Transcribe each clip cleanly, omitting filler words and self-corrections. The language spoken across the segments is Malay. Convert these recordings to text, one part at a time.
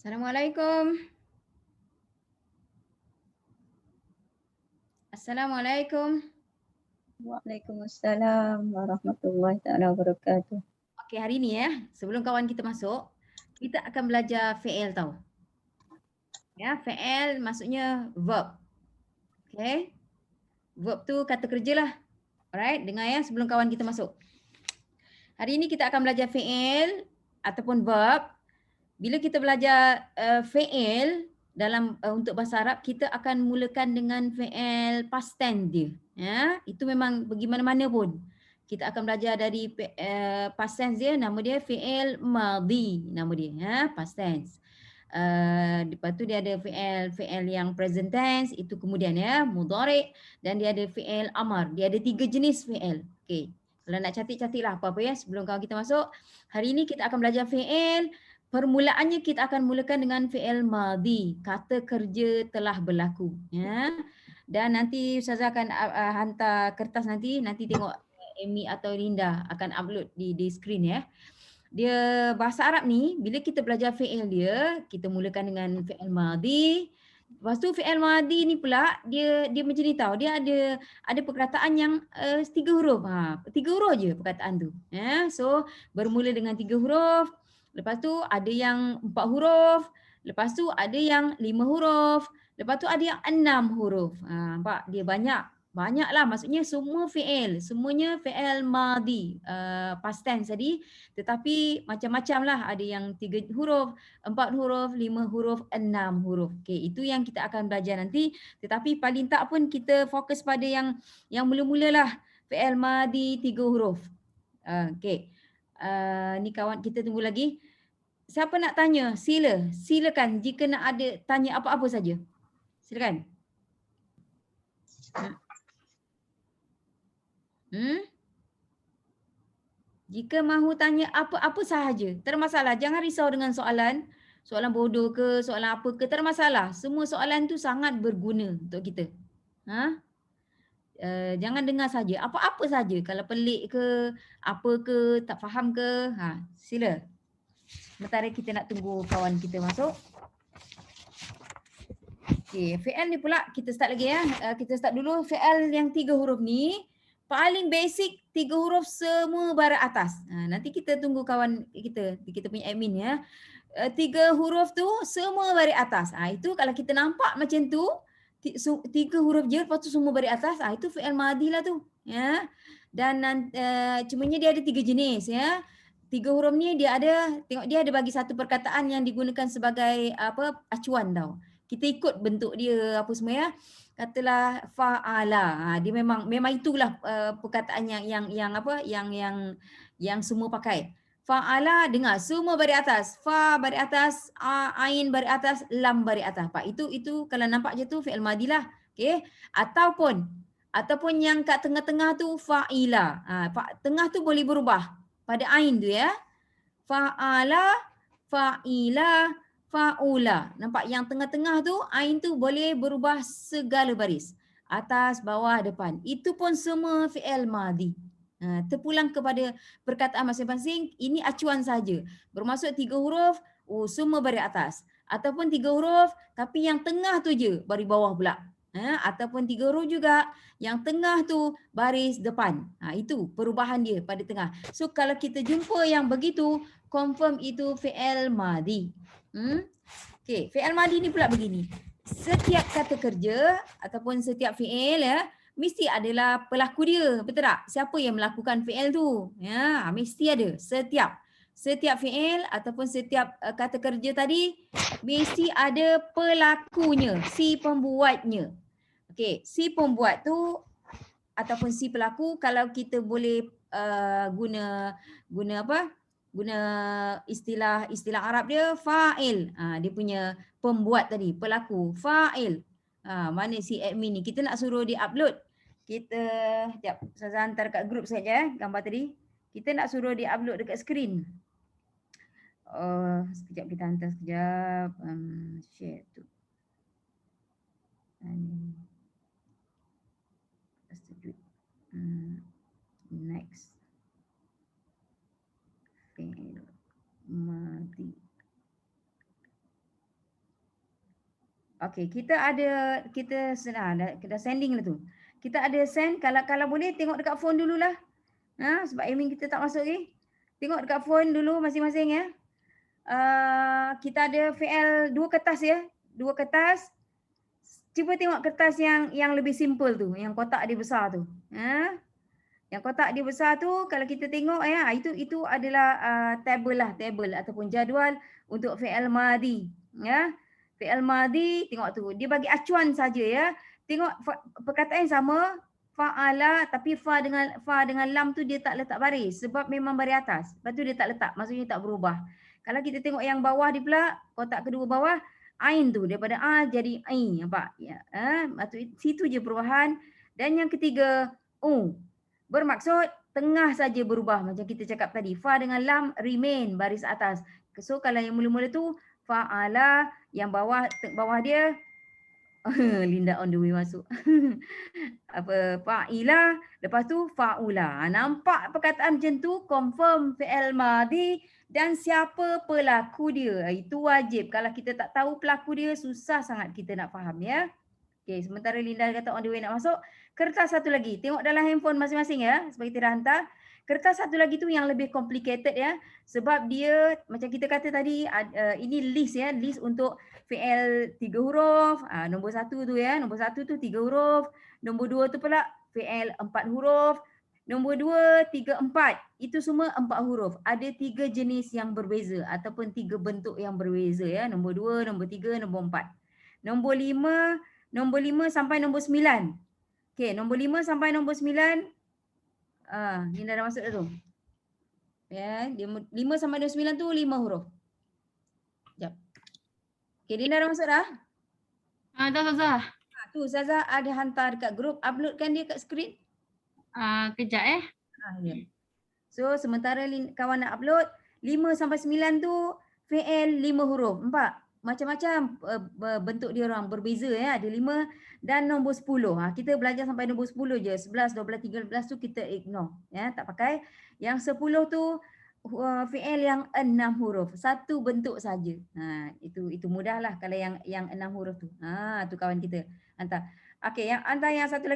Assalamualaikum. Assalamualaikum. Waalaikumsalam warahmatullahi taala wabarakatuh. Okey, hari ni sebelum kawan kita masuk, kita akan belajar fi'il tau. Ya, fi'il maksudnya verb. Okey. Verb tu kata kerja lah. Alright, dengar sebelum kawan kita masuk. Hari ini kita akan belajar fi'il ataupun verb. Bila kita belajar fi'il dalam untuk bahasa Arab, kita akan mulakan dengan fi'il past tense dia. Ya, itu memang pergi mana-mana pun. Kita akan belajar dari past tense dia, nama dia fi'il madhi, nama dia past tense. Lepas tu dia ada fi'il yang present tense, itu kemudian mudhari', dan dia ada fi'il amar. Dia ada 3 jenis fi'il. Okey. Kalau nak catik-catiklah apa-apa sebelum kawan kita masuk. Hari ini kita akan belajar fi'il. Permulaannya kita akan mulakan dengan fi'il madhi, kata kerja telah berlaku, ya. Dan nanti Ustazah akan hantar kertas nanti tengok Amy atau Linda akan upload di skrin ya. Dia bahasa Arab ni bila kita belajar fi'il dia, kita mulakan dengan fi'il madhi. Lepas tu fi'il madhi ni pula dia macam ni tau. Dia ada perkataan yang 3 huruf. 3 huruf je perkataan tu. Ya. So bermula dengan 3 huruf. Lepas tu ada yang 4 huruf. Lepas tu ada yang 5 huruf. Lepas tu ada yang 6 huruf. Nampak dia banyaklah, maksudnya semua fi'il, semuanya fi'il madhi, past tense tadi, tetapi macam-macam lah, ada yang 3 huruf, 4 huruf, 5 huruf, 6 huruf. Okey, itu yang kita akan belajar nanti, tetapi paling tak pun kita fokus pada yang mula-mula lah, fi'il madhi 3 huruf. Okey. Ni kawan kita tunggu lagi. Siapa nak tanya? Silakan jika nak ada tanya apa-apa saja. Silakan. Jika mahu tanya apa-apa sahaja, tak ada masalah. Jangan risau dengan soalan bodoh ke, soalan apa ke, tak ada masalah. Semua soalan tu sangat berguna untuk kita. Jangan dengar saja, apa-apa saja. Kalau pelik ke, apa ke, tak faham ke, sila. Sementara kita nak tunggu kawan kita masuk. Okey, fi'il ni pula kita start lagi kita start dulu fi'il yang 3 huruf ni. Paling basic 3 huruf semua baris atas. Nanti kita tunggu kawan kita punya admin 3 huruf tu semua baris atas. Itu kalau kita nampak macam tu 3 huruf je lepas tu semua baris atas, itu fi'il madhi lah tu. Ya. Dan cumanya dia ada 3 jenis 3 huruf ni dia ada, tengok dia ada bagi satu perkataan yang digunakan sebagai acuan tau. Kita ikut bentuk dia apa semua Katalah fa'ala. Dia memang itulah perkataan yang semua pakai. Fa'ala, dengar semua baris atas. Fa baris atas, ain baris atas, lam baris atas. Pak itu kalau nampak je tu fi'il madhi lah. Okey. Ataupun yang kat tengah-tengah tu fa'ila. Tengah tu boleh berubah pada ain tu Fa'ala, fa'ila, fa'ula. Nampak yang tengah-tengah tu ain tu boleh berubah segala baris. Atas, bawah, depan. Itu pun semua fi'il madhi. Terpulang kepada perkataan masing-masing, ini acuan saja. Bermaksud 3 huruf, semua baris atas. Ataupun 3 huruf, tapi yang tengah tu je, baris bawah pula. Ataupun 3 huruf juga, yang tengah tu baris depan. Itu perubahan dia pada tengah. So kalau kita jumpa yang begitu, confirm itu fi'il madhi. Okey, fi'il madhi ni pula begini. Setiap kata kerja ataupun setiap fi'il mesti adalah pelaku dia, betul tak? Siapa yang melakukan fi'il tu? Mesti ada. Setiap fi'il ataupun setiap kata kerja tadi mesti ada pelakunya, si pembuatnya. Okey, si pembuat tu ataupun si pelaku, kalau kita boleh guna istilah Arab dia fa'il. Dia punya pembuat tadi, pelaku, fa'il. Mana si admin ni? Kita nak suruh dia upload. Sekejap, saya hantar kat grup saja gambar tadi. Kita nak suruh dia upload dekat skrin. Sekejap kita hantar sekejap. Share tu. Next. Fi'il madhi. Okey, kita dah sending lah tu. Kita ada send, kalau boleh tengok dekat phone dululah. Sebab admin kita tak masuk lagi. Tengok dekat phone dulu masing-masing ya. Kita ada VL 2 kertas ya. 2 kertas. Cuba tengok kertas yang lebih simple tu, yang kotak dia besar tu. Yang kotak dia besar tu kalau kita tengok ya, itu adalah table ataupun jadual untuk fi'il madhi ya. Fi'il madhi tengok tu, dia bagi acuan saja ya. Tengok perkataan yang sama, fa'ala, tapi fa dengan lam tu dia tak letak baris sebab memang baris atas. Lepas tu dia tak letak, maksudnya tak berubah. Kalau kita tengok yang bawah dia pula, kotak kedua bawah, ain tu daripada a jadi ain, nampak ya. Maksud situ je perubahan. Dan yang ketiga bermaksud tengah saja berubah macam kita cakap tadi. Fa dengan lam remain baris atas. So kalau yang mula-mula tu fa'ala, yang bawah dia Linda on the way masuk. Fa'ila, lepas tu fa'ula. Nampak perkataan macam tu, confirm fi'il madhi dan siapa pelaku dia. Itu wajib. Kalau kita tak tahu pelaku dia, susah sangat kita nak faham ya. Okey, sementara Linda kata on the way nak masuk. Kertas satu lagi. Tengok dalam handphone masing-masing ya. Sebab kita dah hantar. Kertas satu lagi tu yang lebih complicated ya. Sebab dia macam kita kata tadi, ini list ya. List untuk fi'il 3 huruf. Nombor 1 tu ya. Nombor 1 tu 3 huruf. Nombor 2 tu pula fi'il 4 huruf. Nombor 2, 3, 4. Itu semua 4 huruf. Ada 3 jenis yang berbeza. Ataupun 3 bentuk yang berbeza ya. Nombor 2, nombor 3, nombor 4. Nombor 5 sampai nombor 9. Okey, nombor 5 sampai nombor 9. Ni dah masuk dah tu. Ya, 5 sampai nombor 9 tu 5 huruf. Sekejap. Okey, Linda dah masuk dah? Dah Ustazah. Tu Ustazah ada hantar dekat grup. Uploadkan dia kat skrin. Kejap Ya. So, sementara kawan nak upload, 5 sampai 9 tu fi'il 5 huruf. Nampak? Macam-macam bentuk dia orang berbeza ya. Ada 5 dan nombor 10. Kita belajar sampai nombor 10 je. 11, 12, 13 tu kita ignore ya, tak pakai. Yang 10 tu fi'il yang 6 huruf. Satu bentuk saja. Itu mudahlah kalau yang 6 huruf tu. Tu kawan kita hantar. Okey, yang hantar yang satu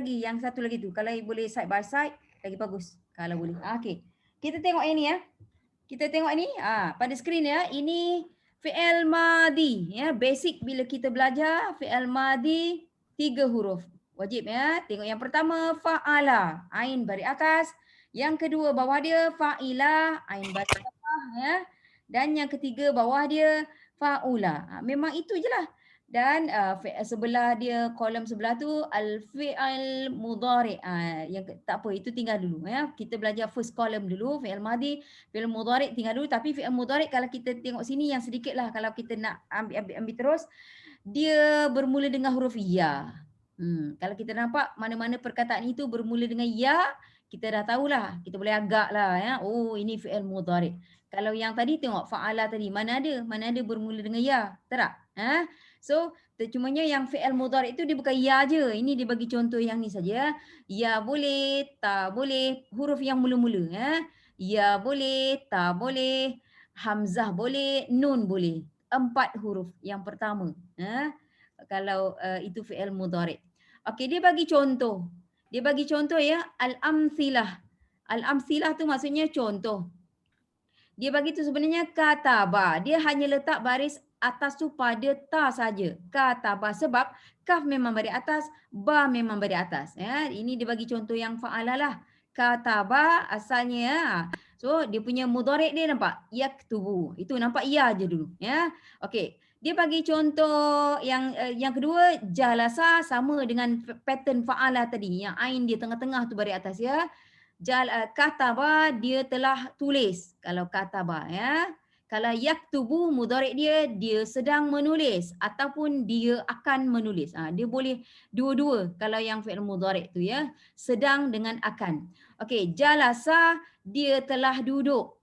lagi tu. Kalau boleh side by side lagi bagus kalau boleh. Okey. Kita tengok yang ni ya. Kita tengok ini pada skrin ya. Ini fi'il madhi ya, basic bila kita belajar fi'il madhi 3 huruf. Wajib ya. Tengok yang pertama fa'ala, ain baris atas. Yang kedua bawah dia fa'ila, ain baris bawah ya. Dan yang ketiga bawah dia fa'ula. Memang itu je lah. Dan sebelah dia, kolom sebelah tu al-fi'il mudhari'. Yang tak apa, itu tinggal dulu ya. Kita belajar first column dulu, fi'il madhi, fi'il mudhari' tinggal dulu. Tapi fi'il mudhari' kalau kita tengok sini yang sedikit lah, kalau kita nak ambil terus, dia bermula dengan huruf ya. Kalau kita nampak mana-mana perkataan itu bermula dengan ya, kita dah tahulah, kita boleh agak lah ya. Oh, ini fi'il mudhari'. Kalau yang tadi tengok fa'ala tadi, mana ada bermula dengan ya, tak? So, cumanya yang fi'il mudhari' itu dia bukan ya je. Ini dia bagi contoh yang ni saja. Ya boleh, tak boleh, huruf yang mula-mula ya. Ya boleh, tak boleh, hamzah boleh, nun boleh. 4 huruf yang pertama. Kalau itu fi'il mudhari'. Okey, dia bagi contoh. Dia bagi contoh ya, al-amthilah. Al-amthilah tu maksudnya contoh. Dia bagi tu sebenarnya kataba. Dia hanya letak baris atas tu pada ta saja. Kataba, sebab kaf memang baris atas, ba memang baris atas ya. Ini dia bagi contoh yang fa'ala lah. Kataba asalnya ya. So dia punya mudhari' dia nampak yaktubu. Itu nampak ya je dulu ya. Okey. Dia bagi contoh yang kedua, jalasa, sama dengan pattern fa'ala tadi. Yang ain dia tengah-tengah tu baris atas ya. Kataba, dia telah tulis. Kalau kataba ya. Kalau yaktubu, mudhari' dia sedang menulis ataupun dia akan menulis. Dia boleh dua-dua kalau yang fi'il mudhari' tu ya. Sedang dengan akan. Okey, jalasa, dia telah duduk.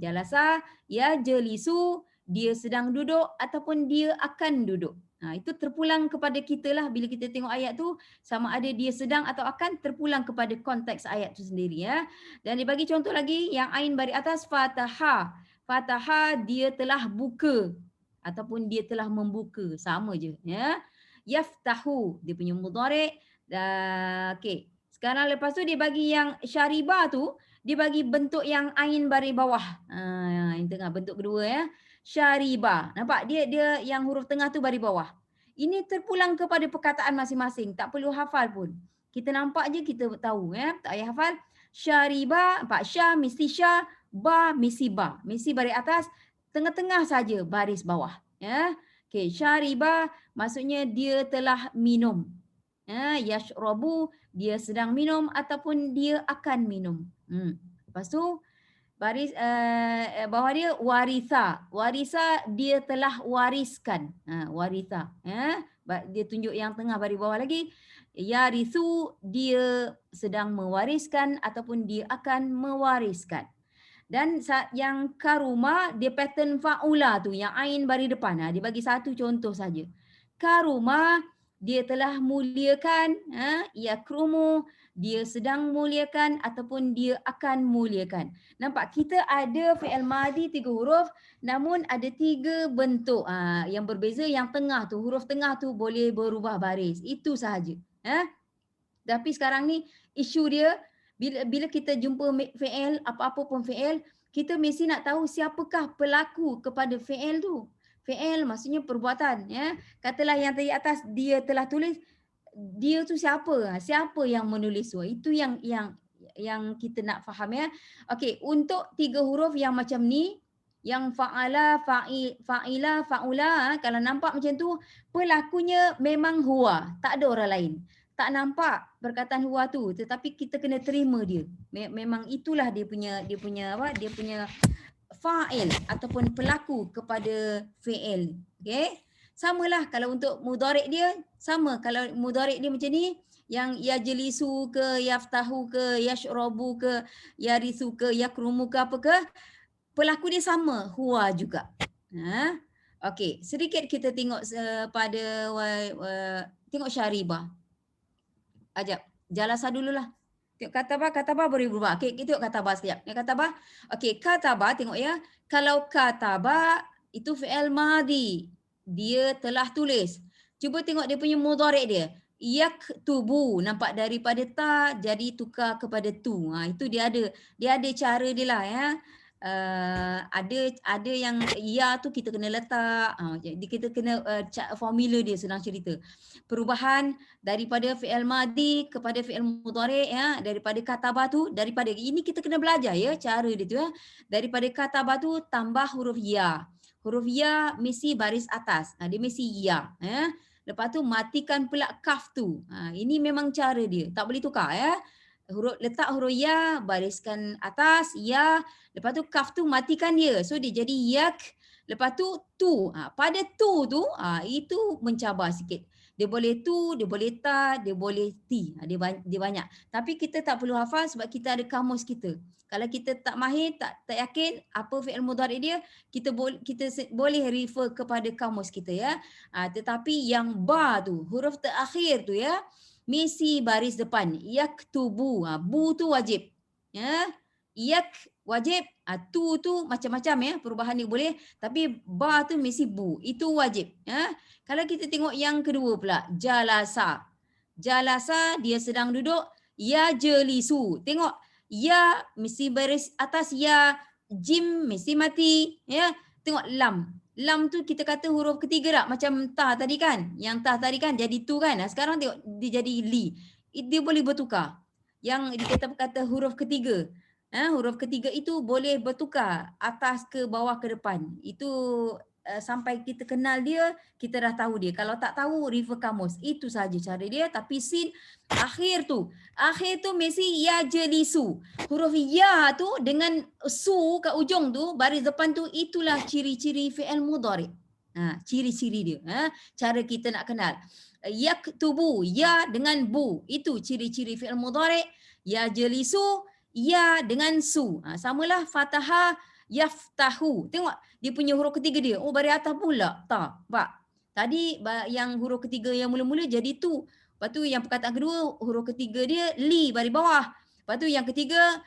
Jalasa, ya jelisu, dia sedang duduk ataupun dia akan duduk. Itu terpulang kepada kita lah bila kita tengok ayat tu, sama ada dia sedang atau akan, terpulang kepada konteks ayat tu sendiri ya. Dan dia bagi contoh lagi yang ain baris atas fataha. Fataha, dia telah buka ataupun dia telah membuka, sama je ya. Yaftahu dia punya mudhari'. Okey. Sekarang lepas tu dia bagi yang syariba tu, dia bagi bentuk yang ain baris bawah. Yang tengah bentuk kedua ya. Syariba. Nampak dia yang huruf tengah tu baris bawah. Ini terpulang kepada perkataan masing-masing, tak perlu hafal pun. Kita nampak je kita tahu ya, tak payah hafal. Syariba, nampak sya mesti sya, ba mesti ba. Mesti baris atas, tengah-tengah saja baris bawah ya. Okey, syariba maksudnya dia telah minum. Yashrabu dia sedang minum ataupun dia akan minum. Lepas tu baris bawah dia waritha. Waritha dia telah wariskan. Waritha. Dia tunjuk yang tengah baris bawah lagi. Yarithu dia sedang mewariskan ataupun dia akan mewariskan. Dan yang karuma dia pattern faula tu yang ain baris depan. Dia bagi satu contoh saja. Karuma dia telah muliakan, yakrumu dia sedang muliakan ataupun dia akan muliakan. Nampak kita ada fi'il madi 3 huruf namun ada 3 bentuk yang berbeza. Yang tengah tu, huruf tengah tu boleh berubah baris. Itu sahaja. Tapi sekarang ni isu dia bila kita jumpa fi'il, apa-apa pun fi'il, kita mesti nak tahu siapakah pelaku kepada fi'il tu. Fi'il maksudnya perbuatan ya. Katalah yang tadi atas dia telah tulis, dia tu siapa? Siapa yang menulis tu? Itu yang kita nak faham ya. Okey, untuk 3 huruf yang macam ni, yang fa'ala, fa'ila, fa'ula, kalau nampak macam tu, pelakunya memang huwa, tak ada orang lain. Tak nampak perkataan huwa tu, tetapi kita kena terima dia. Memang itulah dia punya fa'il ataupun pelaku kepada fi'il. Okey. Samalah kalau untuk mudhari' dia, sama. Kalau mudhari' dia macam ni, yang yajlisu ke, yaftahu ke, yashrabu ke, yarithu ke, yakrumu ke apa ke, pelaku dia sama, huwa juga. Okey, sedikit kita tengok pada tengok syaribah. Ajak, jalasa dululah. Tengok katabah boleh berubah. Okey, kita tengok katabah sekejap. Katabah. Okey, katabah tengok ya. Kalau katabah itu fi'il madhi. Dia telah tulis. Cuba tengok dia punya mudhari' dia. Yaktubu, nampak daripada ta jadi tukar kepada tu. Itu dia ada cara dia lah ya. Ada yang ya tu kita kena letak. Jadi kita kena formula dia senang cerita. Perubahan daripada fi'il madhi kepada fi'il mudhari' ya, daripada katabah tu, daripada ini kita kena belajar ya cara dia tu ya. Daripada katabah tu tambah huruf ya. Huruf ya mesti baris atas. Dia mesti ya ya. Lepas tu matikan pula kaf tu. Ini memang cara dia. Tak boleh tukar ya. Letak huruf ya, bariskan atas ya. Lepas tu kaf tu matikan dia. So dia jadi yak. Lepas tu tu. Pada tu itu mencabar sikit. Dia boleh tu, dia boleh ta, dia boleh ti. Dia banyak. Tapi kita tak perlu hafal sebab kita ada kamus kita. Kalau kita tak mahir, tak yakin apa fi'il mudhari' dia, kita boleh refer kepada kamus kita ya. Tetapi yang ba tu, huruf terakhir tu ya, mesti baris depan. Yaktubu. Bu tu wajib. Ya. Yak wajib. Tu macam-macam ya. Perubahan dia boleh. Tapi ba tu mesti bu. Itu wajib. Ya. Kalau kita tengok yang kedua pula. Jalasa. Jalasa dia sedang duduk. Ya jelisu. Tengok. Ya mesti baris atas ya. Jim mesti mati. Ya. Tengok lam. Lam tu kita kata huruf ketiga tak? Macam ta tadi kan? Yang ta tadi kan jadi tu kan? Sekarang tengok dia jadi li. Dia boleh bertukar. Yang kata huruf ketiga. Huruf ketiga itu boleh bertukar atas ke bawah ke depan. Itu sampai kita kenal dia, kita dah tahu dia. Kalau tak tahu, refer kamus. Itu saja cara dia. Tapi sin akhir tu mesti ya jelisu. Huruf ya tu dengan su kat ujung tu, baris depan tu, itulah ciri-ciri fi'il mudhari'. Ciri-ciri dia. Cara kita nak kenal. Yaktubu, ya dengan bu. Itu ciri-ciri fi'il mudhari'. Ya jelisu, ya dengan su. Samalah fatahah, yaftahu. Tengok dia punya huruf ketiga dia. Baris atas pula. Tak. Pak. Tadi yang huruf ketiga yang mula-mula jadi tu. Lepas tu yang perkataan kedua huruf ketiga dia li baris bawah. Lepas tu yang ketiga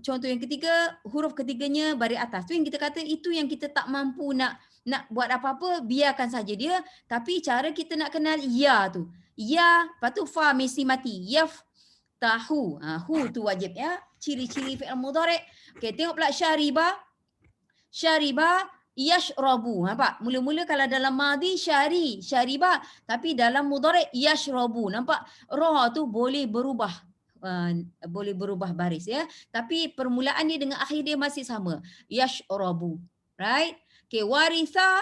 contoh yang ketiga huruf ketiganya baris atas. Tu yang kita kata itu yang kita tak mampu nak nak buat apa-apa biarkan saja dia, tapi cara kita nak kenal ya tu. Ya, lepas tu fa mesti mati. Yaftahu. Hu tu wajib ya. Ciri-ciri fi'il mudhari'. Okey, tengok pula syariba. Syariba yashrabu. Nampak? Mula-mula kalau dalam madhi syariba, tapi dalam mudhari' yashrabu. Nampak? Ra tu boleh berubah. Boleh berubah baris ya. Tapi permulaan dia dengan akhir dia masih sama. Yashrabu. Right? Okay, warisa,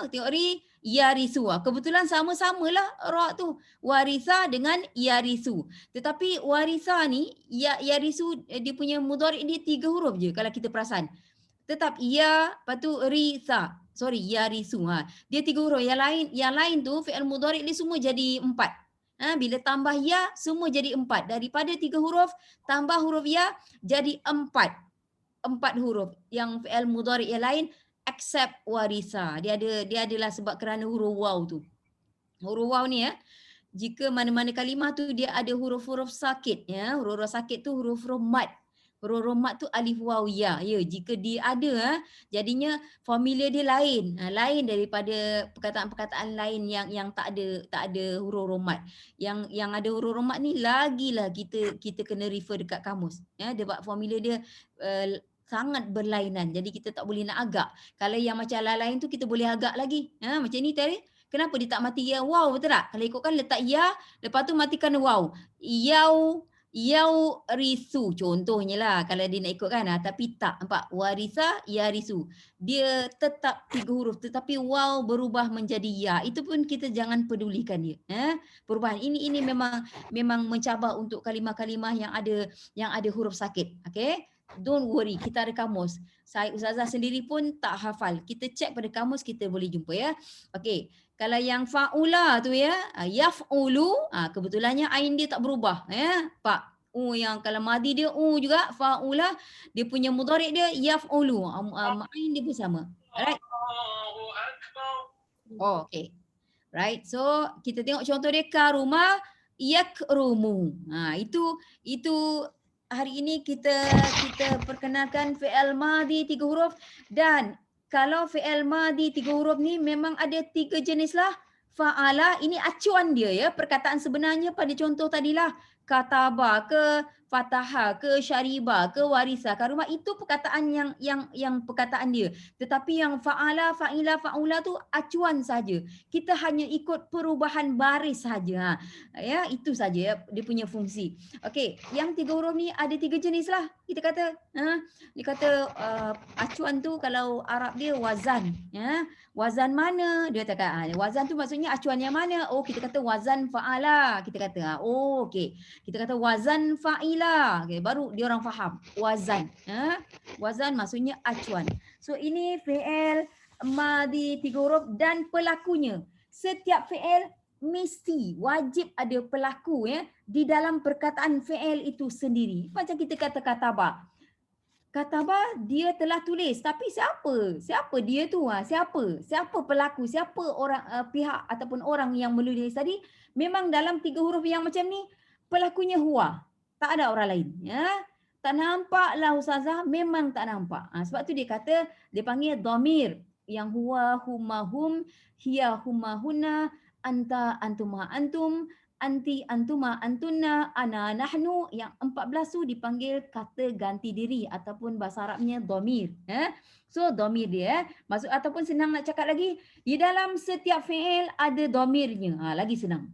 teori yarisu. Kebetulan sama-samalah ra tu. Warisa dengan yarisu. Tetapi warisa ni, yarisu dia punya mudhari' dia 3 huruf je kalau kita perasan. Tetap ya, lepas tu risa. Sorry, yarisu. Dia 3 huruf. Yang lain tu fi'il mudhari' dia semua jadi 4. Bila tambah ya, semua jadi 4. Daripada 3 huruf, tambah huruf ya, jadi 4. 4 huruf. Yang fi'il mudhari' yang lain, except warisa. Dia adalah sebab kerana huruf waw tu. Huruf waw ni jika mana-mana kalimah tu dia ada huruf-huruf sakit ya. Huruf-huruf sakit tu huruf-huruf mad. Huruf-huruf mad tu alif waw ya. Ya, jika dia ada jadinya formula dia lain. Lain daripada perkataan-perkataan lain yang tak ada huruf-huruf mad. Yang ada huruf-huruf mad ni lagilah kita kena refer dekat kamus. Ya, sebab formula dia sangat berlainan. Jadi kita tak boleh nak agak. Kalau yang macam lain tu kita boleh agak lagi. Macam ni tadi. Kenapa dia tak mati ya waw, betul tak? Kalau ikutkan letak ya, lepas tu matikan waw. Yau risu contohnya lah kalau dia nak ikutkan. Tapi tak. Nampak? Warisa yarisu. Dia tetap 3 huruf tetapi waw berubah menjadi ya. Itu pun kita jangan pedulikan dia. Perubahan ini memang mencabar untuk kalimah-kalimah yang ada huruf sakit. Okay? Don't worry, kita ada kamus. Saya Ustazah sendiri pun tak hafal. Kita cek pada kamus, kita boleh jumpa ya. Okey, kalau yang fa'ula tu ya, yaf'ulu, kebetulannya ain dia tak berubah ya. Pak yang kalau madi dia juga, fa'ula dia punya mudhari' dia yaf'ulu. Ain dia pun sama. Alright. Oh, okey. Right. So kita tengok contoh dia karuma yakrumu. Itu hari ini kita perkenalkan fi'il madhi 3 huruf, dan kalau fi'il madhi 3 huruf ni memang ada 3 jenis lah. Fa'ala ini acuan dia ya, perkataan sebenarnya pada contoh tadilah kataba ke fataha ke syariba ke warisa karuma, itu perkataan yang perkataan dia. Tetapi yang fa'ala, fa'ila, fa'ula tu acuan saja. Kita hanya ikut perubahan baris saja. Ya, itu saja dia punya fungsi. Okey, yang 3 huruf ni ada 3 jenis lah. Kita kata dia kata acuan tu kalau Arab dia wazan ya. Wazan mana? Dia kata wazan tu maksudnya acuan yang mana? Oh, kita kata wazan fa'ala. Kita kata okey. Kita kata wazan fa'ila. Okay, baru dia orang faham. Wazan. Wazan maksudnya acuan. So ini fi'il madhi 3 huruf dan pelakunya. Setiap fi'il mesti wajib ada pelaku ya di dalam perkataan fi'il itu sendiri. Macam kita kata kataba. Kataba dia telah tulis, tapi siapa dia tu? Siapa pelaku? Siapa orang pihak ataupun orang yang menulis tadi? Memang dalam 3 huruf yang macam ni pelakunya huwa. Tak ada orang lain ya. Tak nampak lah Ustazah, memang tak nampak. Sebab tu dia kata dia panggil dhamir yang huwa, huma, hum, hiya, huma, hunna, anta, antuma, antum, anti, antuma, antunna, ana, nahnu. Yang 14 tu dipanggil kata ganti diri ataupun bahasa Arabnya dhamir. So dhamir dia maksud ataupun senang nak cakap lagi, di dalam setiap fi'il ada dhamirnya. Lagi senang.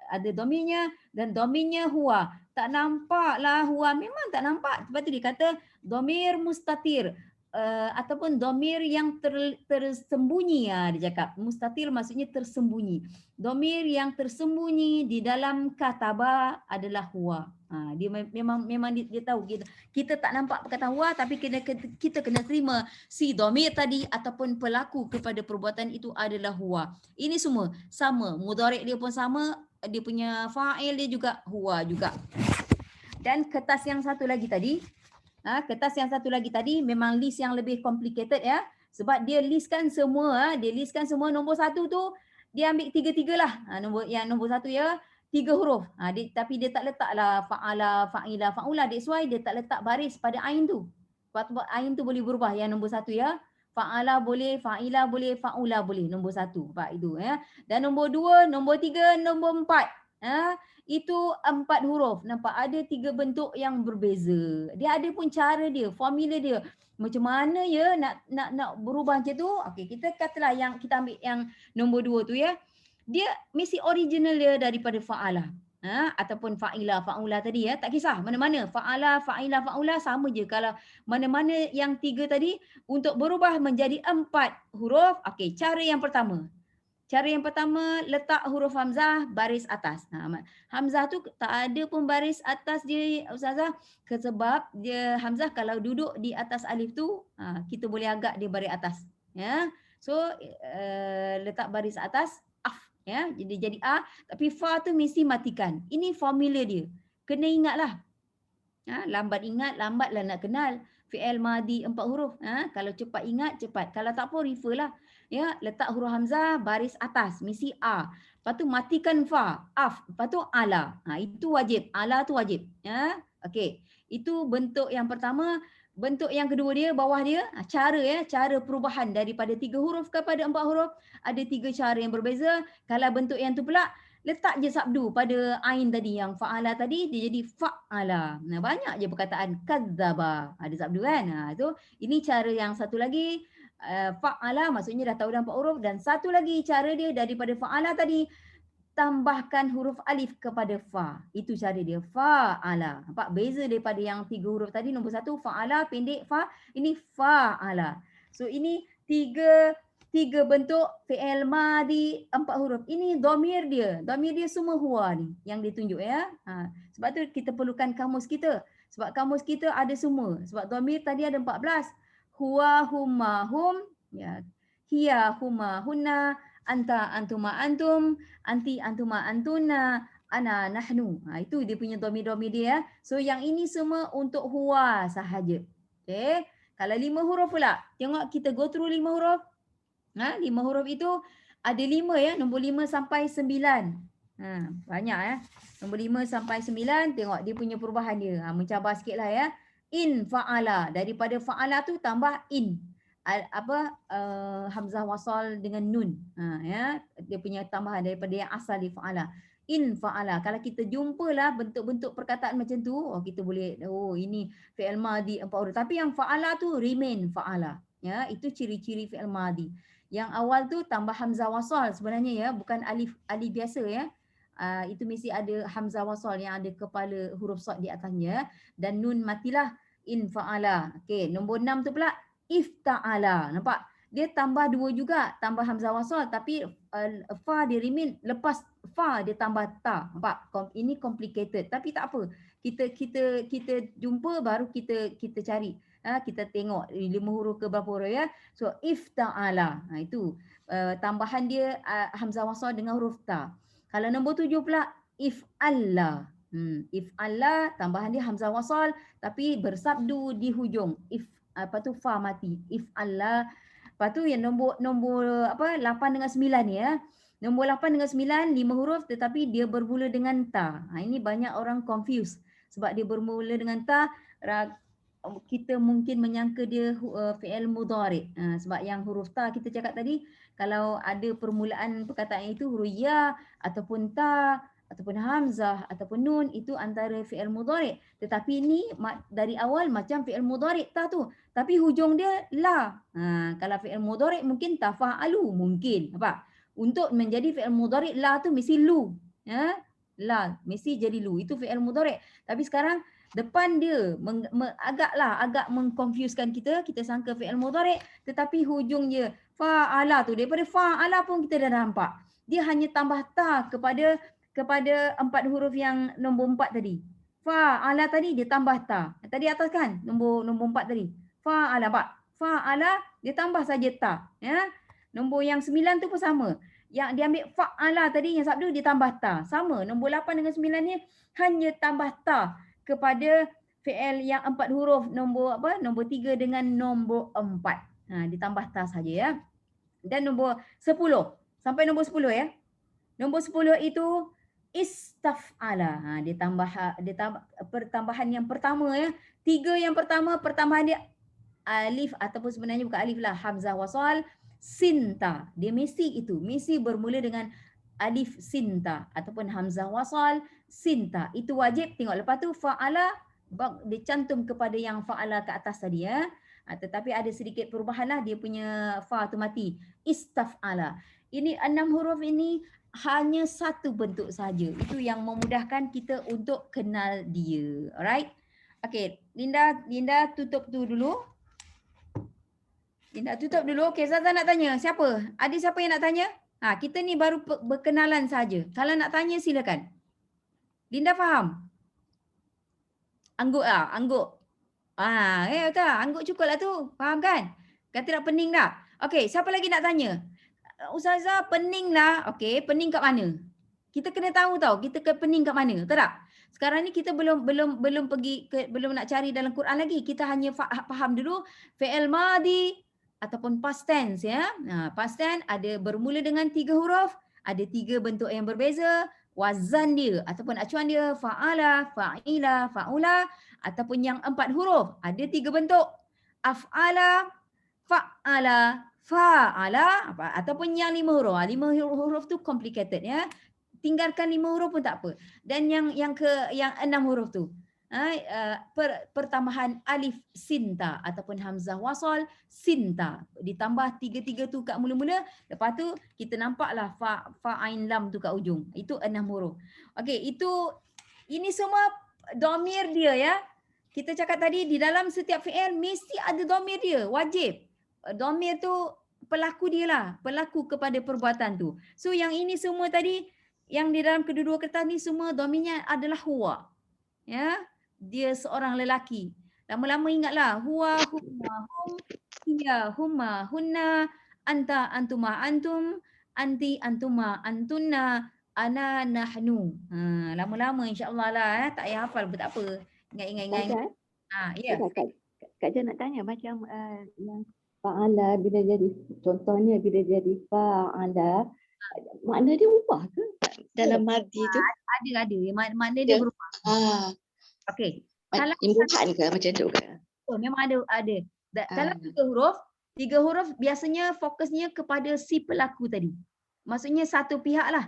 Ada dhamirnya dan dhamirnya huwa. Tak nampak lah huwa, memang tak nampak. Sebab tu dia kata dhamir mustatir. Ataupun dhamir yang tersembunyi. Dia cakap mustatir maksudnya tersembunyi. Dhamir yang tersembunyi di dalam kataba adalah huwa. Dia memang dia tahu kita tak nampak perkataan huwa, tapi kita kena terima si dhamir tadi ataupun pelaku kepada perbuatan itu adalah huwa. Ini semua sama, mudhari' dia pun sama, dia punya fa'il dia juga huwa juga. Dan kertas yang satu lagi tadi, kertas yang satu lagi tadi memang list yang lebih complicated ya. Sebab dia listkan semua, nombor 1 tu dia ambil 3 lah. Nombor 1 ya, 3 huruf. Tapi dia tak letaklah fa'ala, fa'ila, fa'ula. That's why dia tak letak baris pada ain tu. Sebab ain tu boleh berubah yang nombor 1 ya. Fa'ala boleh, fa'ila boleh, fa'ula boleh. Nombor 1. Nampak itu ya. Dan nombor 2, nombor 3, nombor 4. Itu 4 huruf. Nampak ada 3 bentuk yang berbeza. Dia ada pun cara dia, formula dia. Macam mana ya nak berubah macam tu? Okey, kita katalah yang kita ambil yang nombor 2 tu ya. Dia mesti original dia daripada fa'ala. Ataupun fa'ila, fa'ula tadi ya. Tak kisah mana-mana. Fa'ala, fa'ila, fa'ula sama je. Kalau mana-mana yang 3 tadi untuk berubah menjadi 4 huruf. Okey, cara yang pertama. Cara yang pertama, letak huruf hamzah baris atas. Hamzah tu tak ada pun baris atas dia Ustazah. Sebab dia hamzah kalau duduk di atas alif tu, kita boleh agak dia baris atas. Ya. So letak baris atas af ya. Jadi a, tapi fa tu mesti matikan. Ini formula dia. Kena ingatlah. Lambat ingat, lambatlah nak kenal. Fi'il madi 4 huruf. Kalau cepat ingat, cepat. Kalau tak pun refer lah. Ya, letak huruf hamzah baris atas, mesti a. Lepas tu matikan fa, af. Lepas tu ala. Itu wajib. Ala tu wajib. Ya. Okey. Itu bentuk yang pertama. Bentuk yang kedua dia, bawah dia, cara perubahan daripada 3 huruf kepada 4 huruf. Ada 3 cara yang berbeza. Kalau bentuk yang tu pula, letak je sabdu pada ain tadi yang fa'ala tadi, dia jadi fa'ala. Banyak je perkataan kadzaba. Ada sabdu kan? Tu ini cara yang satu lagi. Fa'ala maksudnya dah tahu dah 4 huruf. Dan satu lagi cara dia daripada fa'ala tadi, tambahkan huruf alif kepada fa. Itu cara dia. Fa'ala. Nampak beza daripada yang 3 huruf tadi. Nombor 1 fa'ala pendek fa. Ini fa'ala. So ini tiga bentuk fi'il madi 4 huruf. Ini dhamir dia. Dhamir dia semua huwa ni yang ditunjuk ya. Sebab tu kita perlukan kamus kita. Sebab kamus kita ada semua. Sebab dhamir tadi ada 14. Huwa, humma, hum, ya. Hiya, humma, hunna, anta, antuma, antum, anti, antuma, antuna, ana, nahnu. Itu dia punya dhamir-dhamir dia. Ya. So yang ini semua untuk huwa sahaja. Okay. Kalau 5 huruf pula. Tengok kita go through 5 huruf. 5 huruf itu ada 5 ya. Nombor 5 sampai 9. Banyak ya. Nombor 5 sampai 9. Tengok dia punya perubahan dia. Mencabar sikit lah ya. In fa'ala. Daripada fa'ala tu tambah in. Hamzah wasal dengan nun. Ya. Dia punya tambahan daripada yang asal di fa'ala. In fa'ala. Kalau kita jumpalah bentuk-bentuk perkataan macam tu, kita boleh, ini fi'il madi 4 huruf. Tapi yang fa'ala tu remain fa'ala. Ya, itu ciri-ciri fi'il madi. Yang awal tu tambah hamzah wasal sebenarnya ya, bukan alif biasa ya. Itu mesti ada hamzah wasal yang ada kepala huruf sad di atasnya dan nun matilah. In fa'ala. Okey, nombor 6 tu pula ifta'ala. Nampak? Dia tambah 2 juga, tambah hamzah wasal tapi fa dia remain, lepas fa dia tambah ta. Nampak? Ini complicated tapi tak apa. Kita jumpa baru kita cari. Kita tengok 5 huruf ke berapa huruf ya. So ifta'ala. Itu tambahan dia hamzah wasal dengan huruf ta. Kalau nombor 7 pula if'alla. If'alla tambahan dia hamzah wasal tapi bersabdu di hujung. Apa tu fa mati. If'alla. Lepas tu yang nombor 8 dengan 9 ni ya. Nombor 8 dengan 9 5 huruf tetapi dia bermula dengan ta. Ini banyak orang confuse sebab dia bermula dengan ta. Kita mungkin menyangka dia fi'il mudhari. Sebab yang huruf ta kita cakap tadi, kalau ada permulaan perkataan itu huruf ya ataupun ta ataupun hamzah ataupun nun, itu antara fi'il mudhari. Tetapi ini dari awal macam fi'il mudhari ta tu, tapi hujung dia la. Kalau fi'il mudhari mungkin tafa'alu mungkin. Apa? Untuk menjadi fi'il mudhari la tu mesti lu. La mesti jadi lu. Itu fi'il mudhari. Tapi sekarang depan dia agak mengconfusekan kita. Kita sangka fi'il mudhari tetapi hujung dia fa'ala tu, daripada fa'ala pun kita dah nampak. Dia hanya tambah ta kepada 4 huruf yang nombor 4 tadi. Fa'ala tadi dia tambah ta. Tadi atas kan nombor 4 tadi. Fa'ala, Pak. Fa'ala dia tambah saja ta, ya. Nombor yang 9 tu pun sama. Yang dia ambil fa'ala tadi yang sabdu dia tambah ta. Sama. Nombor 8 dengan 9 ni hanya tambah ta kepada fi'il yang 4 huruf nombor 3 dengan nombor 4. Ditambah ta saja ya. Dan nombor 10 sampai nombor 10 ya. Nombor 10 itu istaf'ala. Dia tambah pertambahan yang pertama ya. 3 yang pertama pertambahan dia alif ataupun sebenarnya bukan alif lah, hamzah wasal sinta. Dia mesti itu, mesti bermula dengan alif sinta ataupun hamzah wasal sinta. Itu wajib. Tengok lepas tu fa'ala dia cantum kepada yang fa'ala ke atas tadi ya. Tetapi ada sedikit perubahan lah, dia punya fa tu mati. Istaf'ala. Ini 6 huruf ini hanya satu bentuk saja. Itu yang memudahkan kita untuk kenal dia. Alright? Okay, Linda tutup tu dulu. Linda tutup dulu. Okay, Zaza nak tanya. Siapa? Ada siapa yang nak tanya? Kita ni baru berkenalan saja. Kalau nak tanya silakan. Linda faham? Angguk lah, angguk. Betul. Angguk cukup lah tu. Faham kan? Kata nak pening tak? Okay, siapa lagi nak tanya? Ustazah pening lah. Okay, pening kat mana? Kita kena tahu tau, kita pening kat mana. Betul tak? Sekarang ni kita belum pergi belum nak cari dalam Quran lagi. Kita hanya faham dulu fi'il madi ataupun past tense ya. Past tense ada bermula dengan 3 huruf, ada 3 bentuk yang berbeza, wazan dia ataupun acuan dia fa'ala, fa'ila, fa'ula ataupun yang 4 huruf, ada 3 bentuk. Af'ala, fa'ala, fa'ala ataupun yang 5 huruf. 5 huruf tu complicated ya. Tinggalkan 5 huruf pun tak apa. Dan yang 6 huruf tu. Pertambahan alif sinta ataupun hamzah wasal sinta. Ditambah 3 tu kat mula-mula. Lepas tu kita nampaklah fa ain lam tu kat ujung. Itu 6 huruf. Okey, ini semua domir dia ya. Kita cakap tadi di dalam setiap fi'il mesti ada domir dia, wajib. Domir tu pelaku dia lah, pelaku kepada perbuatan tu. So yang ini semua tadi yang di dalam kedua-dua kertas ni semua domirnya adalah huwa. Ya, dia seorang lelaki. Lama-lama ingatlah huwa, huma, hum, hiya, huma, hunna, anta, antuma, antum, anti, antuma, antunna, ana, nahnu. Lama-lama insya-Allah lah tak payah hafal pun tak apa. Ingat. Ya. Kak Jan nak tanya macam yang fa'ala bila jadi, contohnya bila jadi fa'ala, makna dia ubah ke dalam madhi tu? Ada. Makna dia berubah. Okey. Kalau Imbuhan ke macam tu ke? Memang ada. Dalam 3 huruf biasanya fokusnya kepada si pelaku tadi. Maksudnya satu pihak lah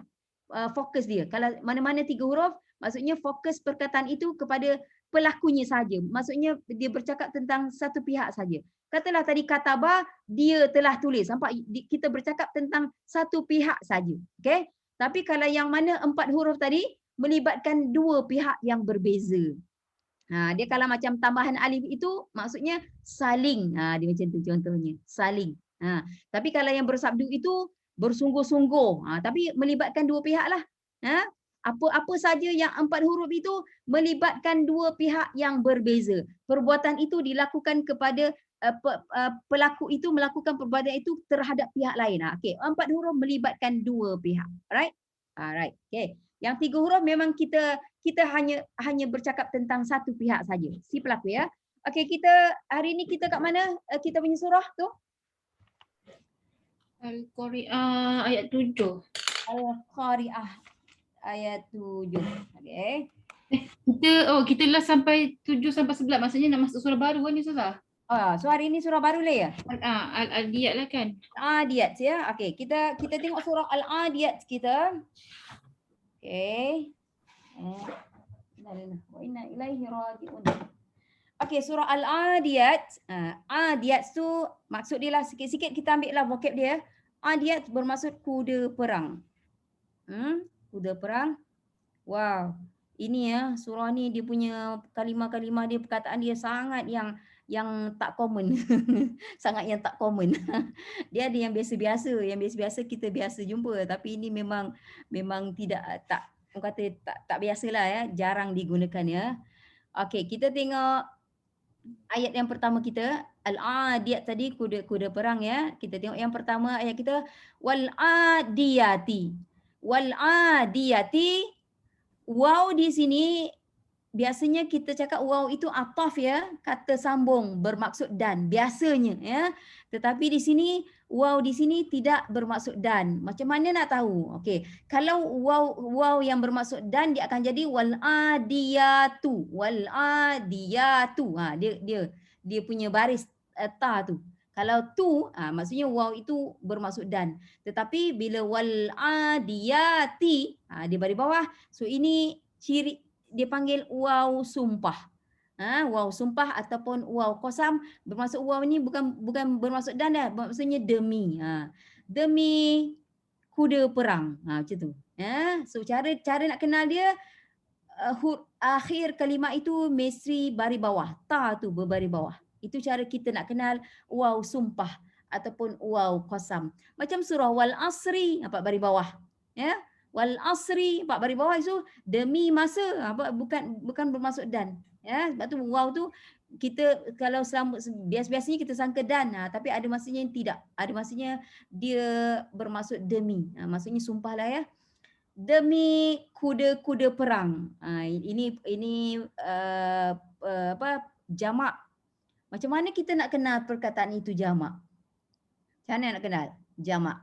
fokus dia. Kalau mana-mana 3 huruf, maksudnya fokus perkataan itu kepada pelakunya saja. Maksudnya dia bercakap tentang satu pihak saja. Katalah tadi kataba, dia telah tulis. Nampak kita bercakap tentang satu pihak saja. Okey? Tapi kalau yang mana 4 huruf tadi melibatkan 2 pihak yang berbeza. Dia kalau macam tambahan alif itu maksudnya saling. Dia macam tu contohnya. Saling. Tapi kalau yang bersabdu itu bersungguh-sungguh. Tapi melibatkan 2 pihak lah. Apa saja yang 4 huruf itu melibatkan 2 pihak yang berbeza. Perbuatan itu dilakukan kepada pelaku itu melakukan perbuatan itu terhadap pihak lain. Okey, 4 huruf melibatkan 2 pihak. Alright. Okey. Yang 3 huruf memang kita hanya bercakap tentang satu pihak saja, si pelaku ya. Okey, kita hari ni kita kat mana? Kita punya surah tu? Al-Qari'ah ayat 7. Al-Qari'ah ayat 7. Okey. Kita last sampai 7 sampai 11. Maksudnya nak masuk surah baru kan ni Ustazah? So hari ni surah baru lah ya? Al-Adiyat lah kan? Al-Adiyat ya. Okey, kita tengok surah Al-Adiyat kita. Okey. Wa inna ilaihi raji'un. Okey, surah Al-Adiyat. Adiyat tu maksud dia lah sikit-sikit kita ambil lah vocab dia. Adiyat bermaksud kuda perang. Kuda perang. Wow. Ini ya, surah ni dia punya kalimah-kalimah dia, perkataan dia sangat yang tak common. Sangat yang tak common. Dia ada yang biasa-biasa, kita biasa jumpa, tapi ini memang tak biasalah ya, jarang digunakan ya. Okey, kita tengok ayat yang pertama kita, Al-Adiyat tadi kuda perang ya. Kita tengok yang pertama ayat kita, wal adiyati. Wal adiyati, waw di sini biasanya kita cakap waw itu ataf ya, kata sambung bermaksud dan biasanya ya. Tetapi di sini waw di sini tidak bermaksud dan. Macam mana nak tahu? Okey, kalau waw yang bermaksud dan dia akan jadi wal adiyatu. Wal adiyatu. Dia punya baris ta tu. Kalau tu maksudnya waw itu bermaksud dan. Tetapi bila wal adiyati dia baris bawah. So ini ciri dia panggil waw sumpah. Waw sumpah ataupun waw qasam, bermaksud waw ni bukan bermaksud dan dah, maksudnya demi. Demi kuda perang. Macam tu. So cara nak kenal dia, akhir kalimah itu mesti baris bawah. Ta tu berbaris bawah. Itu cara kita nak kenal waw sumpah ataupun waw qasam. Macam surah wal asri, nampak baris bawah. Ya. Wal asri, nampak baris bawah itu demi masa, bukan bermaksud dan. Ya, sebab tu waw tu kita kalau biasanya kita sangka dan, tapi ada masanya yang tidak. Ada masanya dia bermaksud demi. Maksudnya sumpahlah ya. Demi kuda-kuda perang. Ini jamak. Macam mana kita nak kenal perkataan itu jamak? Macam mana nak kenal jamak?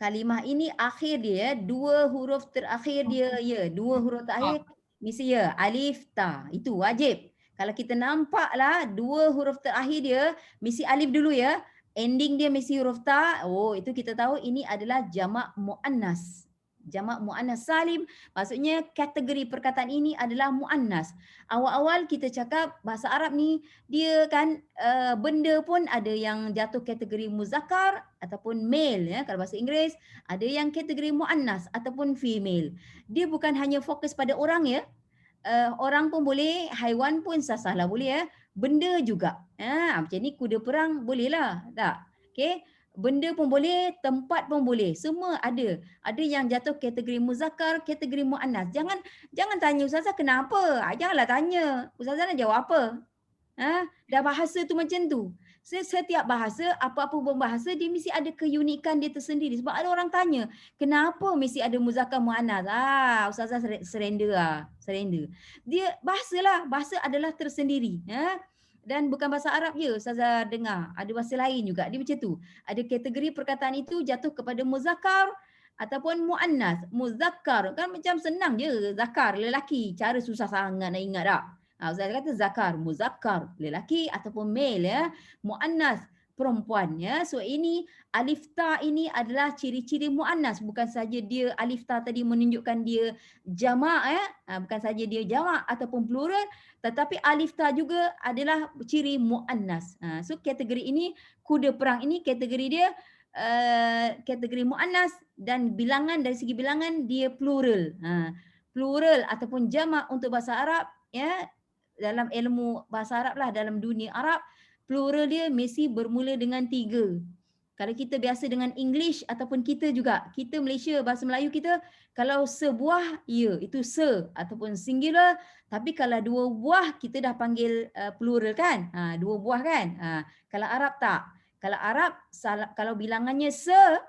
Kalimah ini akhir dia, dua huruf terakhir dia ya, dua huruf terakhir mesti ya, alif ta. Itu wajib. Kalau kita nampaklah dua huruf terakhir dia mesti alif dulu ya, ending dia mesti huruf ta. Oh, itu kita tahu ini adalah jamak muannas. Jamak muannas salim, maksudnya kategori perkataan ini adalah muannas. Awal-awal kita cakap bahasa Arab ni dia kan benda pun ada yang jatuh kategori muzakkar ataupun male ya. Kalau bahasa Inggeris ada yang kategori muannas ataupun female. Dia bukan hanya fokus pada orang ya. Orang pun boleh, haiwan pun sah-sahlah boleh ya. Benda juga. Macam ni kuda perang bolehlah, tak? Okey. Benda pun boleh, tempat pun boleh. Semua ada. Ada yang jatuh kategori muzakkar, kategori muannas. Jangan tanya ustazah kenapa? Janganlah tanya. Ustazah nak jawab apa? Dah bahasa tu macam tu. Setiap bahasa, apa-apa pun bahasa, dia mesti ada keunikan dia tersendiri. Sebab ada orang tanya, kenapa mesti ada muzakkar muannas? Ustazah surrender surrender. Dia bahasa adalah tersendiri. Dan bukan bahasa Arab je, Ustazah dengar. Ada bahasa lain juga. Dia macam tu. Ada kategori perkataan itu jatuh kepada muzakkar ataupun muannas. Muzakkar kan macam senang je. Zakar, lelaki. Cara susah sangat nak ingat tak? Ustazah kata zakar, muzakkar, lelaki ataupun male ya. Muannas, perempuan ya. So ini alif ta ini adalah ciri-ciri muannas. Bukan saja dia alif ta tadi menunjukkan dia jamak ya. Bukan saja dia jamak ataupun plural, tetapi alif ta juga adalah ciri muannas. So kategori ini, kuda perang ini kategori dia kategori muannas dan bilangan, dari segi bilangan dia plural. Plural ataupun jamak untuk bahasa Arab ya, dalam ilmu bahasa Arab lah, dalam dunia Arab, plural dia mesti bermula dengan 3. Kalau kita biasa dengan English ataupun kita juga, kita Malaysia, bahasa Melayu kita, kalau sebuah, ya, itu se ataupun singular. Tapi kalau 2 buah, kita dah panggil plural kan? 2 buah kan? Kalau Arab tak. Kalau Arab, kalau bilangannya se,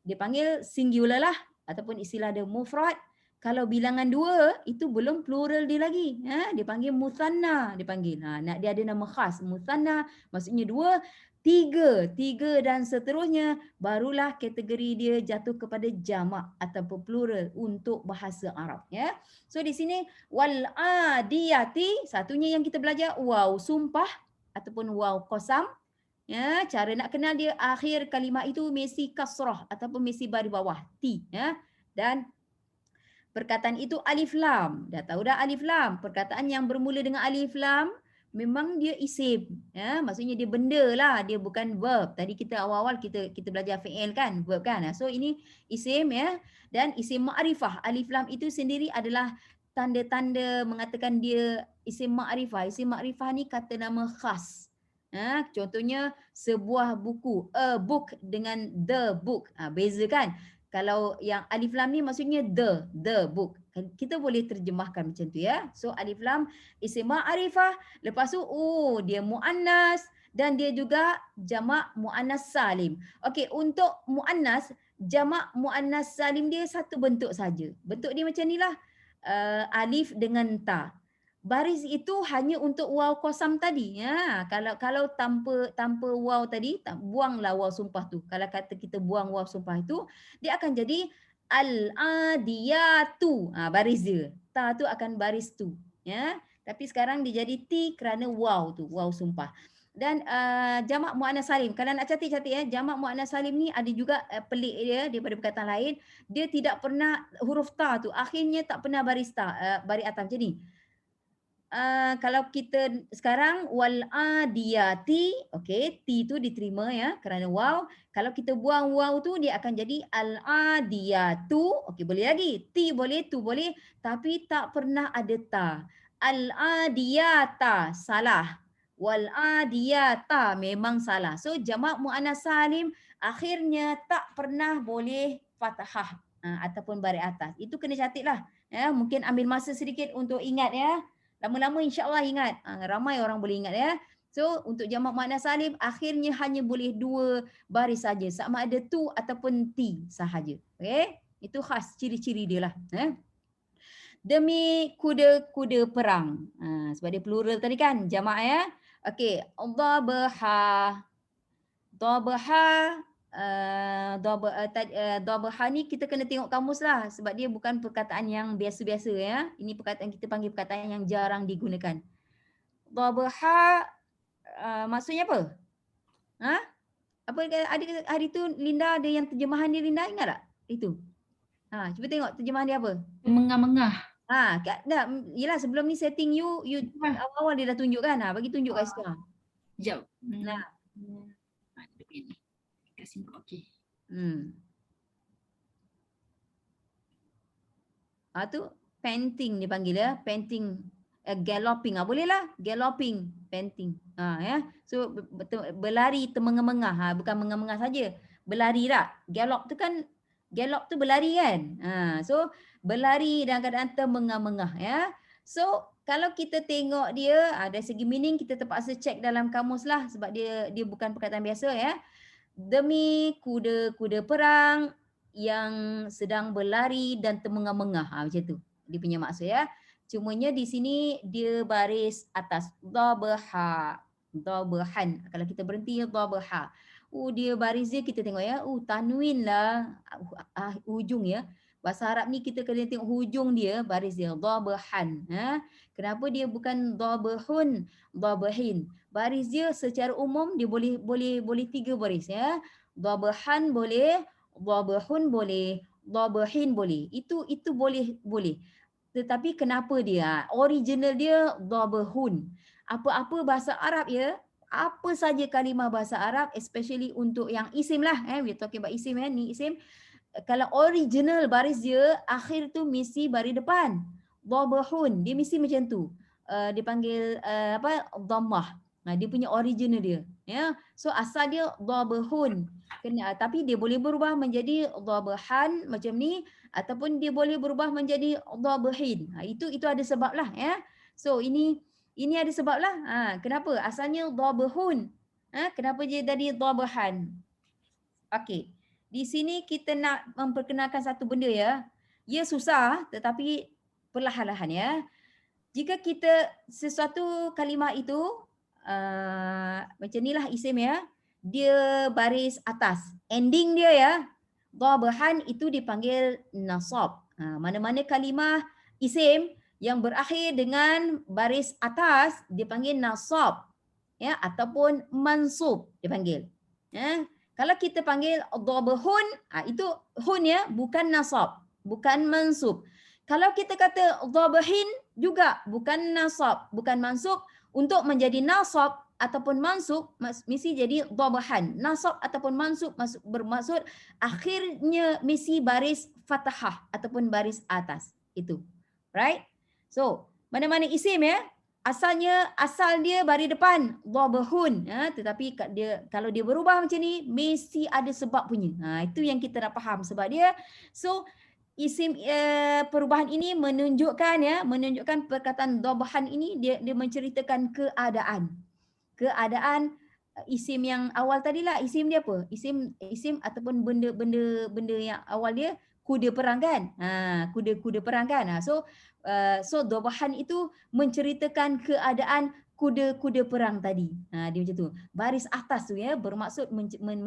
dia panggil singular lah. Ataupun istilah dia mufrad. Kalau bilangan 2, itu belum plural dia lagi. Dia panggil muthanna. Dia panggil. Dia ada nama khas. Muthanna maksudnya 2. 3 dan seterusnya, barulah kategori dia jatuh kepada jamak ataupun plural untuk bahasa Arab ya. So di sini wal adiyati, satunya yang kita belajar waw sumpah ataupun waw qasam ya. Cara nak kenal dia, akhir kalimah itu mesti kasrah ataupun mesti baris bawah ti ya. Dan perkataan itu alif lam. Dah tahu dah alif lam. Perkataan yang bermula dengan alif lam memang dia isim ya, maksudnya dia benda lah, dia bukan verb. Tadi kita awal-awal kita belajar fi'il kan, verb kan. So ini isim ya, dan isim ma'rifah. Alif lam itu sendiri adalah tanda-tanda mengatakan dia isim ma'rifah. Isim ma'rifah ni kata nama khas. Contohnya sebuah buku, a book dengan the book. Beza kan? Kalau yang alif lam ni maksudnya the book. Kita boleh terjemahkan macam tu ya. So alif lam isim ma'rifah, lepas tu dia muannas dan dia juga jamak muannas salim. Okey, untuk muannas, jamak muannas salim dia satu bentuk saja. Bentuk dia macam nilah. Alif dengan ta. Baris itu hanya untuk waw qasam tadi ya. Kalau tanpa waw tadi, buanglah waw sumpah tu. Kalau kata kita buang waw sumpah itu, dia akan jadi al-adiyatu. Baris dia. Ta tu akan baris tu ya. Tapi sekarang dia jadi ti kerana waw tu, waw sumpah. Dan jamak muannas salim. Kalau nak catat ya, jamak muannas salim ni ada juga pelik dia daripada perkataan lain. Dia tidak pernah huruf ta tu akhirnya tak pernah baris ta, baris atas. Jadi kalau kita sekarang wal adiyati, okey, ti tu diterima ya kerana waw. Kalau kita buang waw tu dia akan jadi al adiyatu. Okey, boleh lagi. Ti boleh, tu boleh, tapi tak pernah ada ta. Al adiyata salah. Wal adiyata memang salah. So jamak muannas salim akhirnya tak pernah boleh fathah ataupun baris atas. Itu kena catatlah. Ya, mungkin ambil masa sedikit untuk ingat ya. Lama-lama insya-Allah ingat. Ramai orang boleh ingat ya. So untuk jamak muannas salim akhirnya hanya boleh 2 baris saja, sama ada tu ataupun ti sahaja. Okey? Itu khas ciri-ciri dia lah. Demi kuda-kuda perang. Sebab dia plural tadi kan, jamak ya. Okey, dhabaha. Dhabaha dhabaha ni kita kena tengok kamus lah sebab dia bukan perkataan yang biasa-biasa ya. Ini perkataan kita panggil perkataan yang jarang digunakan. Dhabaha maksudnya apa? Apa ada hari tu Linda ada yang terjemahan dia, Linda ingat tak? Itu. Cuba tengok terjemahan dia apa? Mengah-mengah. Dah, yelah sebelum ni setting you awal-awal dia dah tunjuk kan. Bagi tunjuk kat situ. Sekejap. Nah. Kasih okey. Tu panting dia panggil ya, panting, galloping. Boleh lah, galloping, panting. Ya. So berlari termengah-mengah, bukan mengah-mengah saja. Berlari tak? Gallop tu kan, gallop tu berlari kan. So berlari dalam keadaan termengah-mengah ya. So kalau kita tengok dia dari segi meaning kita terpaksa cek dalam kamus lah sebab dia bukan perkataan biasa ya. Demi kuda-kuda perang yang sedang berlari dan termengah-mengah. Macam tu dia punya maksud ya. Cumanya di sini dia baris atas dhabaha, dhabahan. Kalau kita berhenti dhabaha. Dia baris dia kita tengok ya. Tanwin lah ujung ya. Bahasa Arab ni kita kena tengok hujung dia, baris dia dhabahan. Kenapa dia bukan dhabahun, dhabahin? Baris dia secara umum dia boleh 3 baris ya. Dhabahan boleh, dhabahun boleh, dhabahin boleh. Itu boleh. Tetapi kenapa dia? Original dia dhabahun. Apa-apa bahasa Arab ya, apa saja kalimah bahasa Arab, especially untuk yang isim lah, we're talking about isim ni isim. Kalau original baris dia akhir tu mesti baris depan. Dhabahun, dia mesti macam tu. Dia panggil dhammah. Dia punya original dia. Ya. So asal dia dhabahun. Tapi dia boleh berubah menjadi dhabahan macam ni ataupun dia boleh berubah menjadi dhabahin. Itu ada sebab lah ya. So ini ada sebab lah. Kenapa? Asalnya dhabahun. Kenapa dia jadi dhabahan? Okey. Di sini kita nak memperkenalkan satu benda ya. Ia susah tetapi perlahan-lahan ya. Jika kita sesuatu kalimah itu macam inilah isim ya. Dia baris atas. Ending dia ya. Dhabahan itu dipanggil nasab. Mana-mana kalimah isim yang berakhir dengan baris atas dipanggil nasab ya ataupun mansub dipanggil. Ya. Kalau kita panggil dhabahun, itu hun ya, bukan nasab, bukan mansub. Kalau kita kata dhabahin juga bukan nasab, bukan mansub, untuk menjadi nasab ataupun mansub mesti jadi dhabahan. Nasab ataupun mansub bermaksud akhirnya mesti baris fathah ataupun baris atas. Itu. Right? So, mana-mana isim ya, asal dia baris depan dhabahun tetapi kalau dia berubah macam ni mesti ada sebab punya. Itu yang kita nak faham sebab dia. So isim perubahan ini menunjukkan perkataan dhabahan ini dia menceritakan keadaan isim yang awal tadilah. Isim dia apa? Isim ataupun benda yang awal dia kuda perang kan. Kuda perang kan. So dhabahan itu menceritakan keadaan kuda-kuda perang tadi. Dia macam tu. Baris atas tu ya bermaksud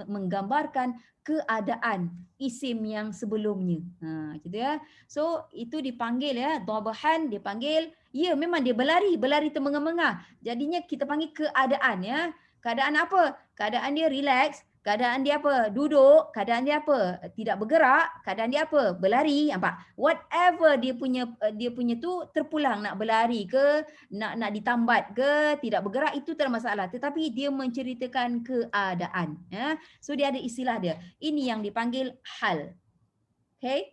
menggambarkan keadaan isim yang sebelumnya. Macam tu ya. So itu dipanggil ya dhabahan, dipanggil ya memang dia berlari termengah-mengah. Jadinya kita panggil keadaan ya. Keadaan apa? Keadaan dia relax, keadaan dia apa? Duduk, keadaan dia apa? Tidak bergerak, keadaan dia apa? Berlari, nampak? Whatever dia punya tu terpulang nak berlari ke, nak ditambat ke, tidak bergerak itu tak ada masalah. Tetapi dia menceritakan keadaan, ya. So dia ada istilah dia. Ini yang dipanggil hal. Okay?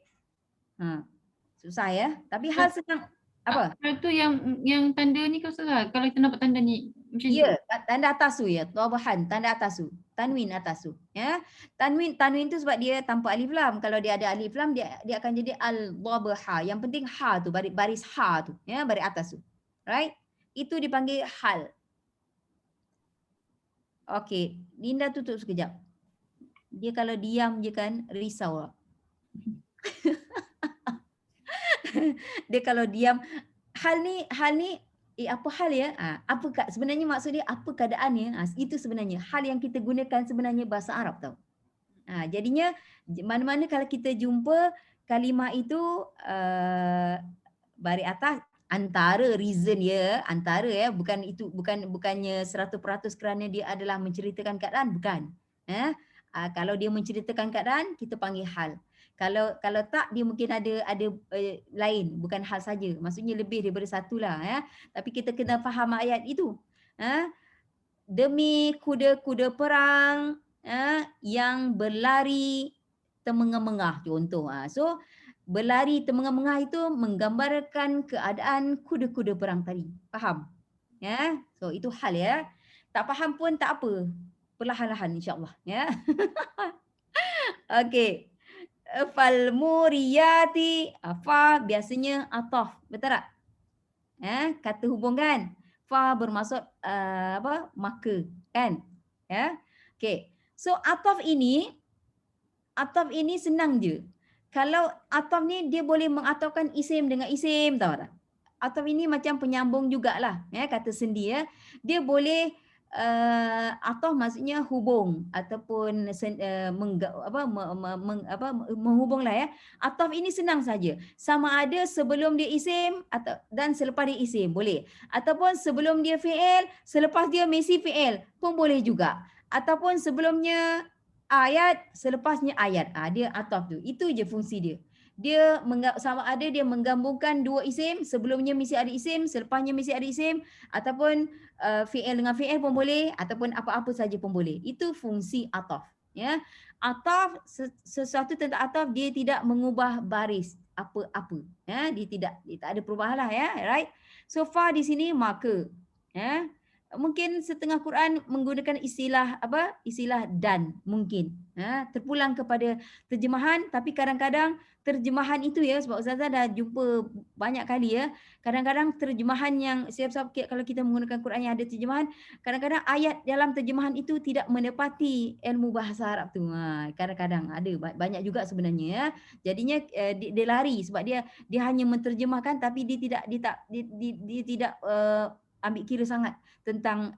Susah ya. Tapi hal senang apa? Hal tu yang tanda ni kau salah. Kalau kita nampak tanda ni macam tu. Ya, tanda atas tu ya, dhabahan, tanda atas tu, tanwin atas tu, ya. Tanwin tu sebab dia tanpa alif lam. Kalau dia ada alif lam dia akan jadi al-dhabha. Yang penting ha tu, baris ha tu, ya, baris atas tu. Right? Itu dipanggil hal. Okey, Linda tutup sekejap. Dia kalau diam je kan risau lah. Dia kalau diam, hal ni apa hal ya? Apa sebenarnya maksud dia apa keadaannya? Itu sebenarnya hal yang kita gunakan sebenarnya bahasa Arab tau. Jadinya mana-mana kalau kita jumpa kalimah itu baris atas antara reason ya, antara ya, bukannya 100% kerana dia adalah menceritakan keadaan, bukan. Kalau dia menceritakan keadaan kita panggil hal. Kalau tak dia mungkin ada lain, bukan hal saja. Maksudnya lebih daripada satulah ya. Tapi kita kena faham ayat itu. Demi kuda-kuda perang yang berlari termengah-mengah contoh. So berlari termengah-mengah itu menggambarkan keadaan kuda-kuda perang tadi. Faham? Ya. So itu hal ya. Tak faham pun tak apa. Perlahan-lahan insya-Allah ya. Okey. Fal muriyati, fa biasanya ataf, betul tak? Kata hubungan. Fa bermaksud maka, kan? Ya. Okey. So ataf ini senang je. Kalau ataf ni dia boleh mengatafkan isim dengan isim, tahu tak? Ataf ini macam penyambung jugalah, ya, kata sendi ya. Dia boleh ataf maksudnya hubung ataupun menghubunglah ya. Ataf ini senang saja. Sama ada sebelum dia isim dan selepas dia isim boleh. Ataupun sebelum dia fi'il, selepas dia mesti fi'il pun boleh juga. Ataupun sebelumnya ayat, selepasnya ayat. Dia ataf tu. Itu je fungsi dia. Dia sama ada dia menggabungkan dua isim, sebelumnya mesti ada isim, selepasnya mesti ada isim, ataupun fi'il dengan fi'il pun boleh, ataupun apa-apa saja pun boleh. Itu fungsi ataf. Ya. Ataf, sesuatu tentang ataf dia tidak mengubah baris apa-apa. Ya, dia tak ada perubahan lah ya, right? So fa di sini maka. Ya. Mungkin setengah Quran menggunakan istilah dan mungkin. Terpulang kepada terjemahan, tapi kadang-kadang terjemahan itu ya, sebab Ustazah dah jumpa banyak kali ya, kadang-kadang terjemahan yang kalau kita menggunakan Quran yang ada terjemahan, kadang-kadang ayat dalam terjemahan itu tidak menepati ilmu bahasa Arab tu. Kadang-kadang ada, banyak juga sebenarnya ya. Jadinya dia lari sebab dia hanya menterjemahkan tapi dia tidak ambil kira sangat tentang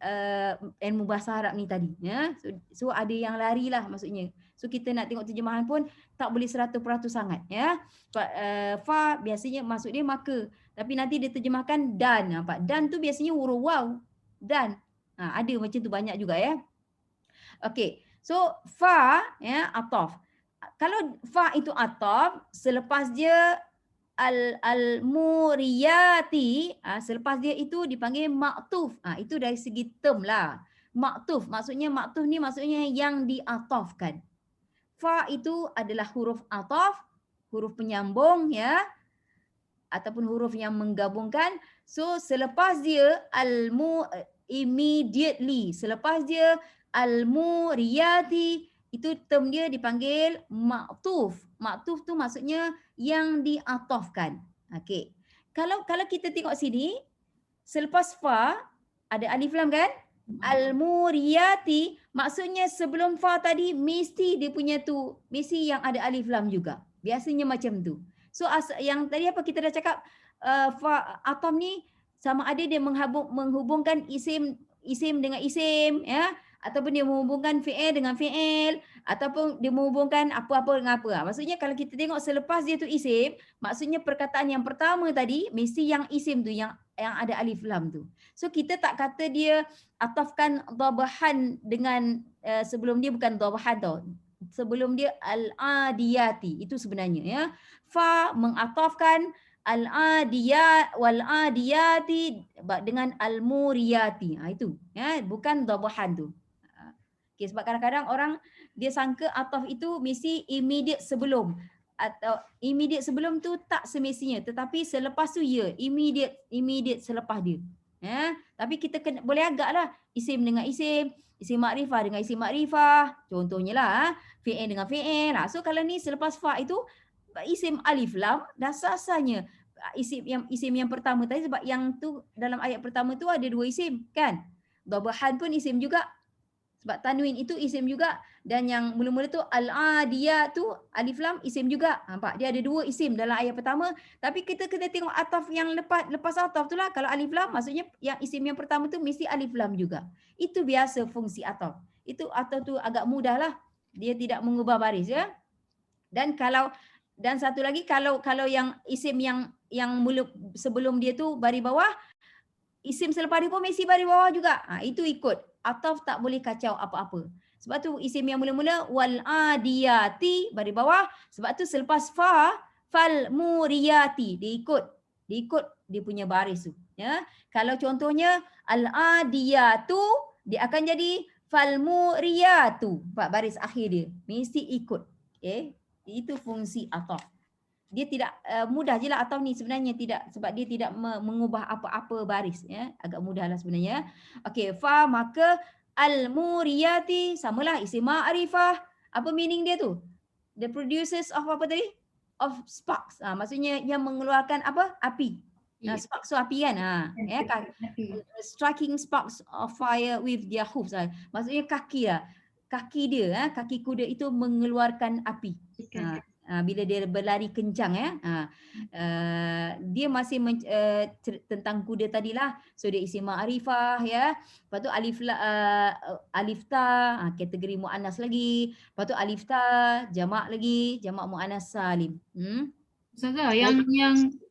ilmu bahasa Arab ni tadi ya. So ada yang larilah maksudnya. So kita nak tengok terjemahan pun tak boleh 100% sangat ya. Fa biasanya maksud dia maka, tapi nanti dia terjemahkan dan. Nampak? Dan tu biasanya huruf waw. Dan. Ada macam tu banyak juga ya. Okey. So fa ya ataf. Kalau fa itu ataf, selepas dia al-muriyati, selepas dia itu dipanggil maktuf. Itu dari segi term lah. Maktuf maksudnya yang diatafkan. Fa itu adalah huruf ataf, huruf penyambung ya, ataupun huruf yang menggabungkan. So selepas dia immediately, selepas dia al-muriyati, itu term dia dipanggil maktuf. Maktuf tu maksudnya yang diatafkan. Okey. Kalau kita tengok sini, selepas fa ada alif lam kan? Al-muriyati maksudnya sebelum fa tadi mesti dia punya tu mesti yang ada alif lam juga. Biasanya macam tu. So yang tadi apa kita dah cakap, fa ataf ni sama ada dia menghubungkan isim dengan isim ya, ataupun dia menghubungkan fi'il dengan fi'il, ataupun dia menghubungkan apa-apa dengan apa. Maksudnya kalau kita tengok selepas dia tu isim, maksudnya perkataan yang pertama tadi mesti yang isim tu yang ada alif lam tu. So kita tak kata dia atafkan dhabahan dengan sebelum dia bukan dhabahan tau. Sebelum dia al-adiyati itu sebenarnya ya. Fa mengatafkan al-adiyat wal-adiyati dengan al-muriyati. Itu ya, bukan dhabahan tu. Okay, sebab kadang-kadang orang dia sangka ataf itu mesti immediate sebelum, atau immediate sebelum tu tak semestinya, tetapi selepas tu ya, immediate selepas dia. Ya, tapi kita kena, boleh agaklah isim dengan isim, isim makrifah dengan isim makrifah. Contohnya lah fi'il dengan fi'il. So kalau ni selepas fa itu isim alif lam dasar-dasarnya isim yang pertama tadi, sebab yang tu dalam ayat pertama tu ada dua isim kan. Dhabahan pun isim juga. Sebab tanwin itu isim juga, dan yang mula-mula tu al-adiyah tu alif lam isim juga. Nampak dia ada dua isim dalam ayat pertama, tapi kita kena tengok ataf yang lepas ataf tu lah. Kalau alif lam maksudnya yang isim yang pertama tu mesti alif lam juga. Itu biasa fungsi ataf. Itu ataf tu agak mudah lah. Dia tidak mengubah baris ya. Dan satu lagi kalau yang isim yang mula sebelum dia tu baris bawah, isim selepas dia pun mesti baris bawah juga. Itu ikut. Ataf tak boleh kacau apa-apa. Sebab tu isim yang mula-mula wal adiyati baris bawah. Sebab tu selepas fa fal muriyati dia ikut dia punya baris tu. Ya. Kalau contohnya al adiyatu dia akan jadi fal muriyatu. Baris akhir dia mesti ikut. Okay. Itu fungsi ataf. Dia tidak mudah je lah atau ni sebenarnya tidak, sebab dia tidak mengubah apa-apa baris ya, agak mudahlah sebenarnya. Okey, fa maka al-muriyati samalah isim ma'rifah. Apa meaning dia tu? The producers of apa tadi? Of sparks. Maksudnya yang mengeluarkan apa? Api. Sparks tu api kan? Ya, striking sparks of fire with their hoofs. Maksudnya kaki lah. Kaki dia, kaki kuda itu mengeluarkan api. Bila dia berlari kencang ya, dia masih tentang kuda tadilah. So dia isim ma'rifah ya. Lepas tu alif ta, kategori muannas lagi. Lepas tu alif ta jamak lagi, jamak muannas salim. Ustazah, yang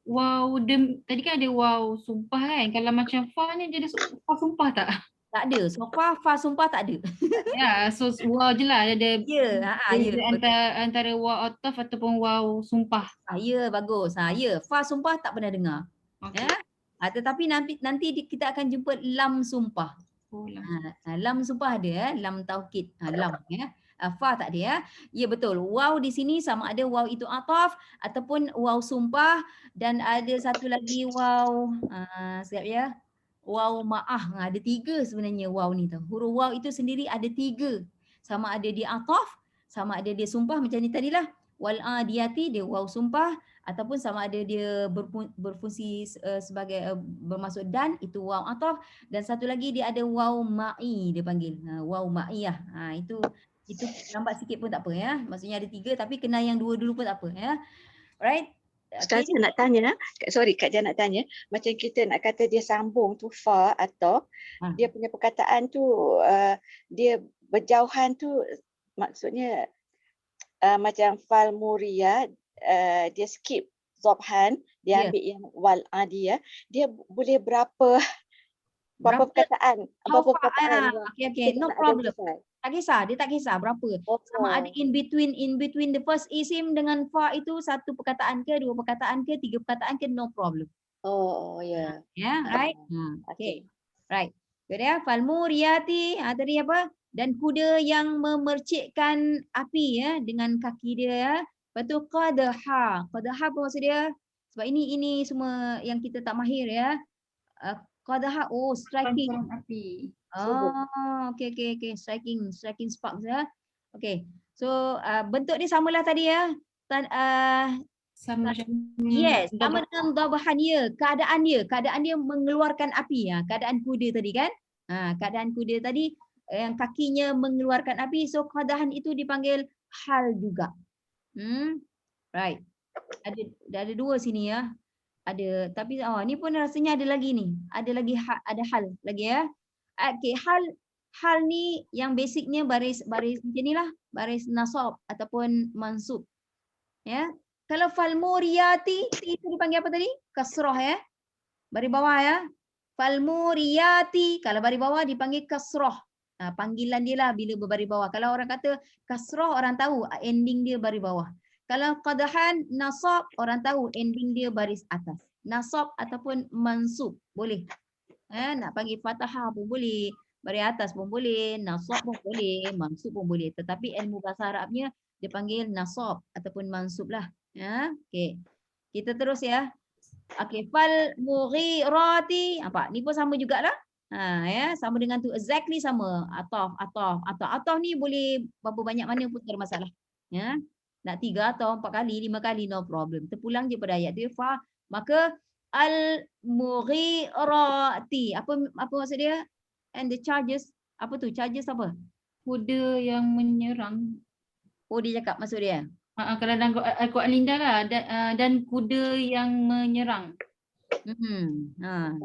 waw tadi kan ada waw sumpah kan. Kalau macam fa ni dia ada fa sumpah tak? Tak ada. So fa sumpah tak ada. Ya, so waw je lah ada. Ya, antara waw ataf ataupun waw sumpah. Ya, bagus. Ya, fa sumpah tak pernah dengar. Okay. Ya. Tetapi nanti kita akan jumpa lam sumpah. Lam sumpah ada, lam taukid, lam ya. Fa tak ada ya. Ya betul. Waw di sini sama ada waw itu ataf ataupun waw sumpah, dan ada satu lagi waw sekejap ya. Waw ma'ah. Ada tiga sebenarnya waw ni tau. Huruf waw itu sendiri ada tiga. Sama ada dia ataf, sama ada dia sumpah macam ni tadilah. Wal adiyati dia waw sumpah, ataupun sama ada dia berfungsi sebagai bermaksud dan, itu waw ataf, dan satu lagi dia ada waw ma'i dia panggil. Waw ma'iyah. Itu lambat sikit pun tak apa ya. Maksudnya ada tiga tapi kena yang dua dulu pun tak apa ya. Alright. Ustazah nak tanya, Kak Jah nak tanya, macam kita nak kata dia sambung tu fa atau dia punya perkataan tu dia berjauhan tu, maksudnya macam fal muriyah dia skip dhabhan, dia ambil yang wal adiyah, dia boleh berapa perkataan? Okay, no problem. Tak kisah, dia tak kisah berapa. Sama ada in between the first isim dengan fa itu satu perkataan ke, dua perkataan ke, tiga perkataan ke, no problem. Ya. Ya, right? Okay. Right. Good ya. Fal muriyati, tadi apa? Dan kuda yang memercikkan api ya dengan kaki dia ya. Lepas tu qadaha. Qadaha apa maksud dia? Sebab ini semua yang kita tak mahir ya. Qadaha, striking api. Okay. Striking sparks ya. Okay. So bentuk dia samalah tadi ya. Sama macam sama dengan dhabahan dia, keadaan dia mengeluarkan api ya. Keadaan kuda tadi kan? Keadaan kuda tadi yang kakinya mengeluarkan api, so keadaan itu dipanggil hal juga. Right. Ada dua sini ya. Ada, tapi ni pun rasanya ada lagi ni. Ada lagi ada hal lagi ya. Okay, hal ni yang basicnya baris macam inilah, baris nasab ataupun mansub. Ya. Kalau fal muriyati itu dipanggil apa tadi? Kasrah ya. Baris bawah ya. Fal muriyati kalau baris bawah dipanggil kasrah. Panggilan dia lah bila berbaris bawah. Kalau orang kata kasrah orang tahu ending dia baris bawah. Kalau qadhan nasab orang tahu ending dia baris atas. Nasab ataupun mansub boleh. Nak panggil fathah pun boleh, baris atas pun boleh, nasab pun boleh, mansub pun boleh. Tetapi ilmu bahasa Arabnya dia panggil nasab ataupun mansub lah. Okey. Kita terus ya. Okey, fal mughirati. Nampak? Ni pun sama jugalah. Ya, sama dengan tu, exactly sama. Ataf ni boleh berapa banyak mana pun tak ada masalah. Ya. Nak 3 atau 4 kali, 5 kali no problem. Terpulang je pada ayat dia fa. Maka al-mughirati. Apa maksud dia? And the charges. Apa tu? Charges apa? Kuda yang menyerang. Oh, dia cakap maksud dia. Kalau dalam Al-Quran Linda lah, dan kuda yang menyerang.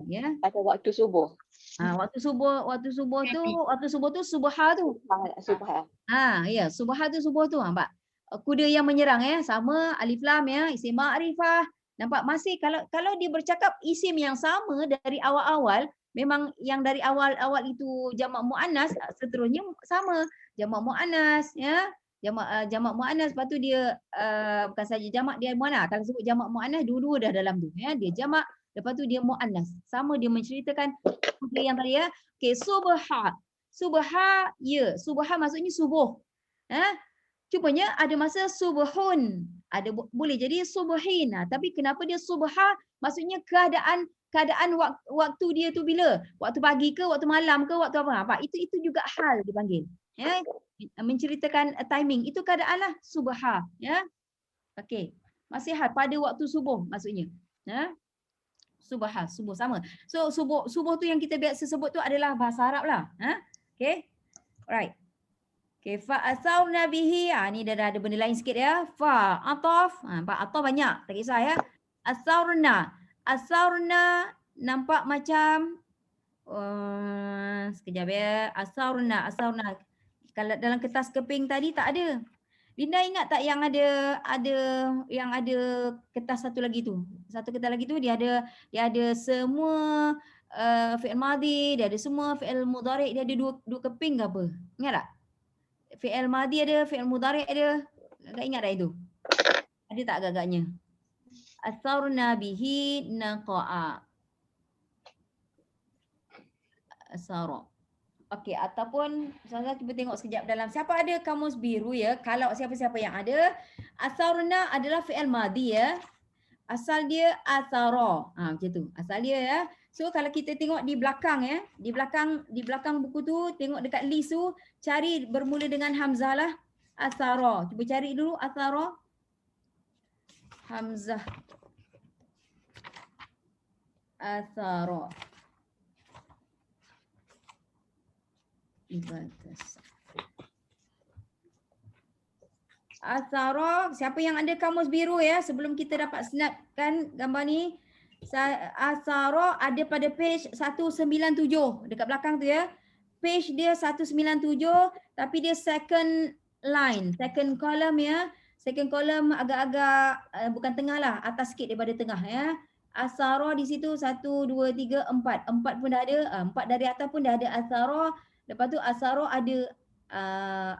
Ya. Pada waktu subuh. Waktu subuh tu subha tu. Subha. Ya, subha tu nampak. Kuda yang menyerang ya, sama alif lam ya, isim ma'rifah. Nampak masih kalau dia bercakap isim yang sama dari awal-awal, memang yang dari awal-awal itu jamak muannas, seterusnya sama jamak muannas ya. Jamak muannas, lepas tu dia bukan saja jamak, dia muannas. Kalau sebut jamak muannas dua-dua dah dalam tu ya, dia jamak, lepas tu dia muannas. Sama dia menceritakan kuda yang tadi ya. Okey, subha. Subha ya, subha maksudnya subuh. Cupanya ada masa subuhun. Ada boleh jadi subuhin. Tapi kenapa dia subha? Maksudnya keadaan waktu dia tu bila? Waktu pagi ke, waktu malam ke, waktu apa? Itu juga hal dipanggil. Ya, menceritakan timing. Itu keadaanlah subha, ya. Okey. Masih hal pada waktu subuh maksudnya. Ya. Subha, subuh sama. So subuh tu yang kita biasa sebut tu adalah bahasa Arab lah. Okey. Alright. Okay, fa asawna bihi. Ni dah ada benda lain sikit ya. Fa ataf. Ataf banyak, tak kisah ya. Asawna. Asawna nampak macam sekejap ya. Asawna. Kalau dalam kertas keping tadi tak ada. Linda ingat tak yang ada kertas satu lagi tu. Satu kertas lagi tu dia ada semua fi'il madhi, dia ada semua fi'il mudhari', dia ada dua keping ke apa? Ingat tak? Fi'il madhi ada, fi'il mudhari' ada. Agak ingat tak itu? Ada tak agak-agaknya? Asarna bihi naqa'a. Asara. Okey, ataupun saudara cuba tengok sekejap dalam. Siapa ada kamus biru ya? Kalau siapa-siapa yang ada, asarna adalah fi'il madhi ya. Asal dia asara. Macam tu. Asal dia ya. So kalau kita tengok di belakang ya, di belakang buku tu, tengok dekat list tu, cari bermula dengan hamzah lah. Asara. Cuba cari dulu asara. Hamzah. Asara. Ibatas. Asara, siapa yang ada kamus biru ya, sebelum kita dapat snapkan gambar ni. Asara ada pada page 197 dekat belakang tu ya. Page dia 197 tapi dia second line, second column ya. Second column agak-agak bukan tengah lah, atas sikit daripada tengah ya. Asara di situ 1 2 3 4. 4 pun dah ada. 4 dari atas pun dah ada asara. Lepas tu asara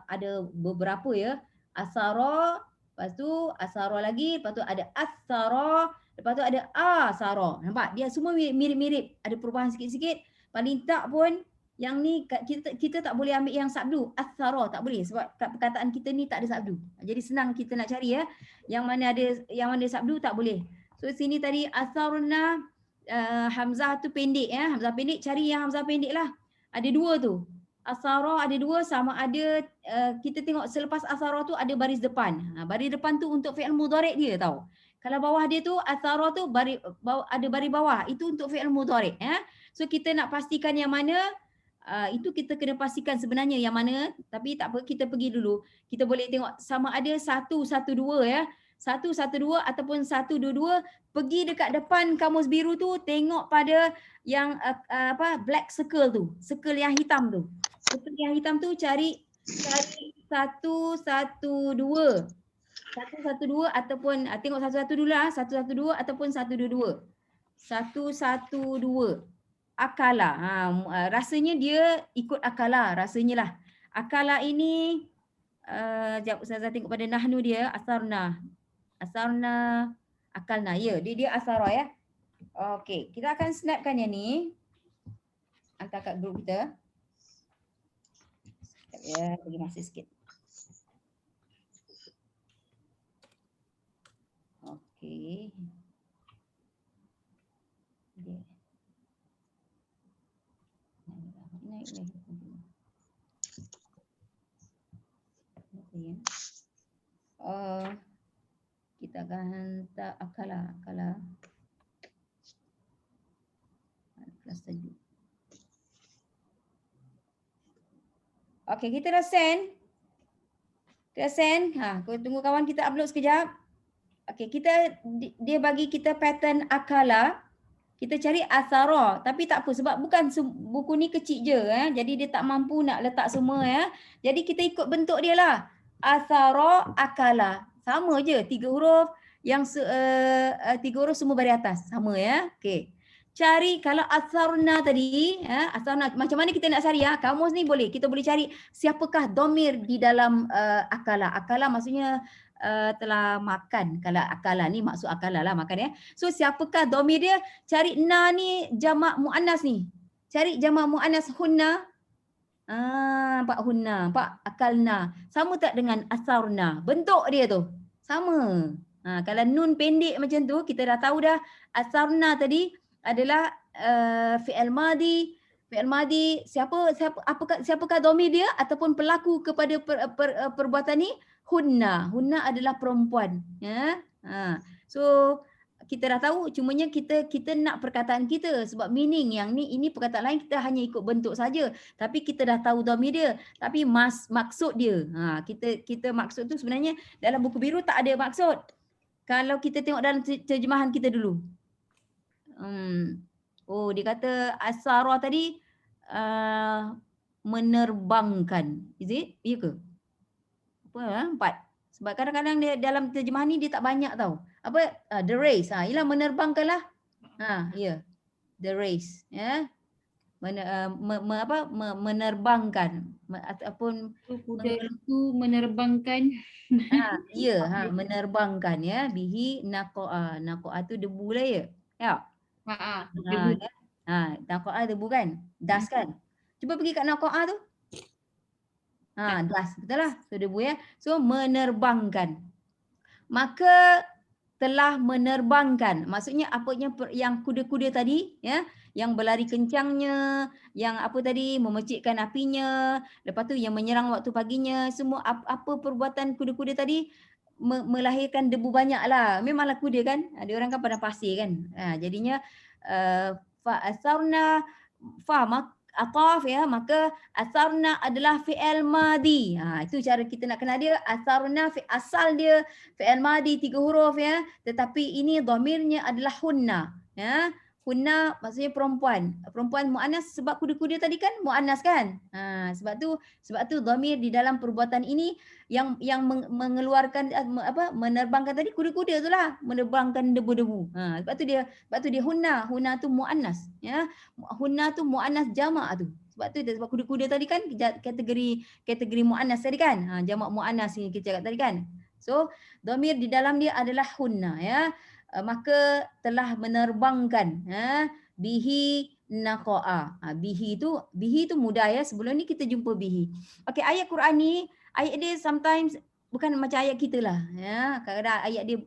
ada beberapa ya. Asara, lepas tu asara lagi, lepas tu ada asara, lepas tu ada asara. Nampak? Dia semua mirip-mirip, ada perubahan sikit-sikit. Paling tak pun yang ni kita tak boleh ambil yang sabdu, asara tak boleh sebab kat perkataan kita ni tak ada sabdu. Jadi senang kita nak cari ya. Yang mana sabdu tak boleh. So sini tadi asarna hamzah tu pendek ya. Hamzah pendek, cari yang hamzah pendek lah. Ada dua tu. Asara ada dua, sama ada kita tengok selepas asara tu ada baris depan. Baris depan tu untuk fi'il mudhari' dia tau. Kalau bawah dia tu asara tu ada baris bawah, itu untuk fi'il mudhari' ya. So kita nak pastikan yang mana, itu kita kena pastikan sebenarnya yang mana, tapi tak apa, kita pergi dulu. Kita boleh tengok sama ada 112 ya. 112 ataupun 122, pergi dekat depan kamus biru tu, tengok pada yang black circle tu, circle yang hitam tu. Kotak yang hitam tu cari 112. 112 ataupun tengok 112 dulu lah, 112 ataupun 122. 112. Akala. Rasanya dia ikut akala, rasanya lah. Akala ini sekejap Ustazah tengok pada nahnu dia, asarna. Asarna, akalna. Ya, dia asara ya. Okey, kita akan snapkan yang ni. Hantar kat grup kita. Sekejap ya, bagi masa sikit. Okey. Naik. Kita akan hantar akala. Kelas tajuk. Okey, kita dah send. Tunggu kawan kita upload sekejap. Okey, dia bagi kita pattern akala. Kita cari asara, tapi tak apa sebab bukan buku ni kecil je jadi dia tak mampu nak letak semua ya. Jadi kita ikut bentuk dia lah. Asara, akala. Sama je 3 huruf yang 3 huruf semua baris atas. Sama ya. Okey. Cari kalau asarna tadi asarna macam mana kita nak cari kamus ni boleh. Kita boleh cari siapakah domir di dalam akala. Akala maksudnya telah makan. Kalau akala ni maksud akala lah makan ya. So siapakah domir dia? Cari na ni jamak muannas ni. Cari jamak muannas hunna. Pak hunna, pak akalna. Sama tak dengan asarna? Bentuk dia tu sama. Kalau nun pendek macam tu kita dah tahu dah asarna tadi adalah fi'il madi. Fi'il madi siapakah domir dia ataupun pelaku kepada perbuatan ni? Hunna adalah perempuan ya. So kita dah tahu cumanya kita nak perkataan kita sebab meaning yang ni ini perkataan lain kita hanya ikut bentuk saja tapi kita dah tahu dhamir dia tapi maksud dia. Kita maksud tu sebenarnya dalam buku biru tak ada maksud. Kalau kita tengok dalam terjemahan kita dulu. Dia kata asara tadi menerbangkan. Is it? Ya ke? Empat. Sebab kadang-kadang dia dalam terjemahan ni dia tak banyak tau. The race. Ialah menerbangkan lah. The race. Ya. Menerbangkan ataupun kuda itu menerbangkan. Menerbangkan ya. Bihi naqa'a. Naqa'a tu debu lah ya. Ya. Debu. Naqa'a debu kan? Das kan? Cuba pergi kat naqa'a tu. Das, betul lah. So debu ya. So menerbangkan. Maka telah menerbangkan. Maksudnya apanya yang kuda-kuda tadi ya, yang berlari kencangnya, yang apa tadi memercikkan apinya, lepas tu yang menyerang waktu paginya, semua apa perbuatan kuda-kuda tadi melahirkan debu banyak lah. Memanglah kuda kan, ada orang kan pada pasir kan. Jadinya fa asarna ataf ya, maka asarna adalah fi'il madi. Itu cara kita nak kenal dia. Asarna asal dia fi'il madi 3 huruf ya, tetapi ini dhamirnya adalah hunna ya. Hunna maksudnya perempuan. Perempuan muannas sebab kuda-kuda tadi kan muannas kan. Sebab tu dhamir di dalam perbuatan ini yang mengeluarkan menerbangkan tadi kuda-kuda tu lah, menerbangkan debu-debu. Sebab tu dia hunna. Hunna tu muannas ya. Hunna tu muannas jamak tu. Sebab kuda-kuda tadi kan kategori muannas tadi kan. Jamak muannas ni kita cakap tadi kan. So dhamir di dalam dia adalah hunna ya. Maka telah menerbangkan bihi naqa'a. Bihi tu mudah ya. Sebelum ni kita jumpa bihi. Okey, ayat Quran ni ayat dia sometimes bukan macam ayat kita lah ya. Kadang-kadang ayat dia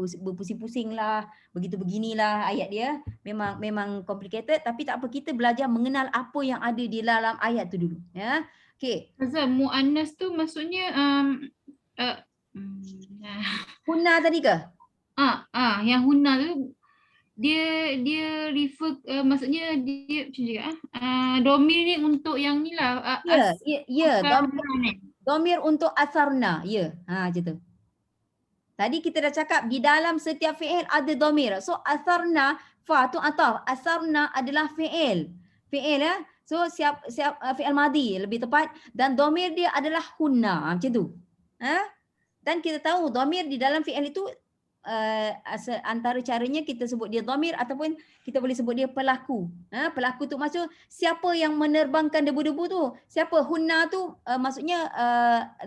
berpusing-pusing lah, begitu beginilah ayat dia. Memang complicated tapi tak apa, kita belajar mengenal apa yang ada di dalam ayat tu dulu ya. Okey. Azam, muannas tu maksudnya hunna tadi ke? Yang hunna tu dia refer maksudnya dia macam juga domir ni untuk yang ni lah. Domir untuk asarna. Ya. Macam tu. Tadi kita dah cakap di dalam setiap fi'il ada domir. So asarna fa tu ataf. Asarna adalah fi'il. Fi'il ya. So siap fi'il madhi lebih tepat, dan dhamir dia adalah hunna, macam tu. Dan kita tahu dhamir di dalam fi'il itu antara caranya kita sebut dia dhamir ataupun kita boleh sebut dia pelaku. Pelaku tu maksud siapa yang menerbangkan debu-debu tu? Siapa? Hunna tu maksudnya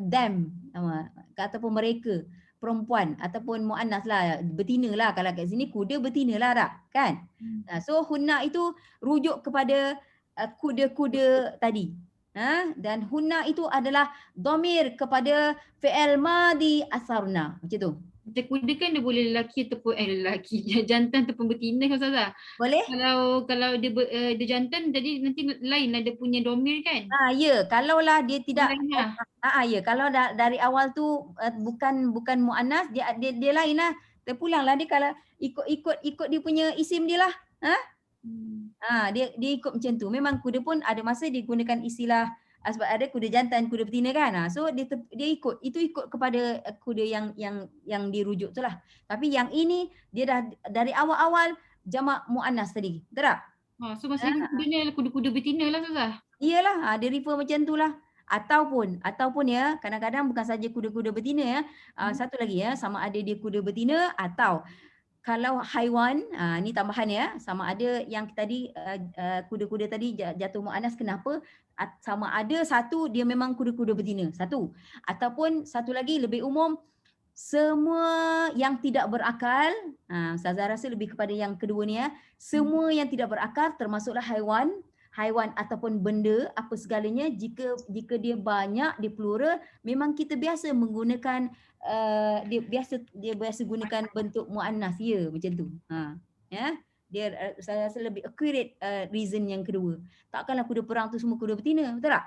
them ataupun mereka, perempuan ataupun muannas lah, betina lah. Kalau kat sini kuda betina lah tak? Kan? So hunna itu rujuk kepada kuda-kuda tadi. Dan hunna itu adalah dhamir kepada fi'il madhi asarna. Macam tu. Macam kuda kan dia boleh lelaki ataupun lelaki jantan ataupun betina kan Ustazah? Boleh? Kalau dia dia jantan jadi nanti lain lah dia punya dhamir kan? Ya, kalaulah dia tidak Ya, kalau dari awal tu bukan muannas, dia lain lah. Terpulanglah dia kalau ikut dia punya isim dia lah. Dia ikut macam tu. Memang kuda pun ada masa digunakan istilah sebab ada kuda jantan, kuda betina kan. So dia ikut kepada kuda yang dirujuk tu lah. Tapi yang ini dia dah dari awal-awal jamak muannas tadi. Betul tak? So maksudnya kuda ni adalah kuda-kuda betina lah Ustazah. Iyalah, dia refer macam tu lah. Ataupun ya, kadang-kadang bukan saja kuda-kuda betina ya. Satu lagi ya, sama ada dia kuda betina atau kalau haiwan, ni tambahan ya, sama ada yang tadi kuda-kuda tadi jatuh muannas, kenapa? Sama ada satu dia memang kuda-kuda betina, satu. Ataupun satu lagi lebih umum, semua yang tidak berakal, Ustazah rasa lebih kepada yang kedua ni ya, semua yang tidak berakal termasuklah haiwan ataupun benda apa segalanya, jika dia banyak, dia plural, memang kita biasa menggunakan dia biasa gunakan bentuk muannas ya, macam tu. Ya. Dia saya rasa lebih accurate reason yang kedua. Takkanlah kuda perang tu semua kuda betina, betul tak?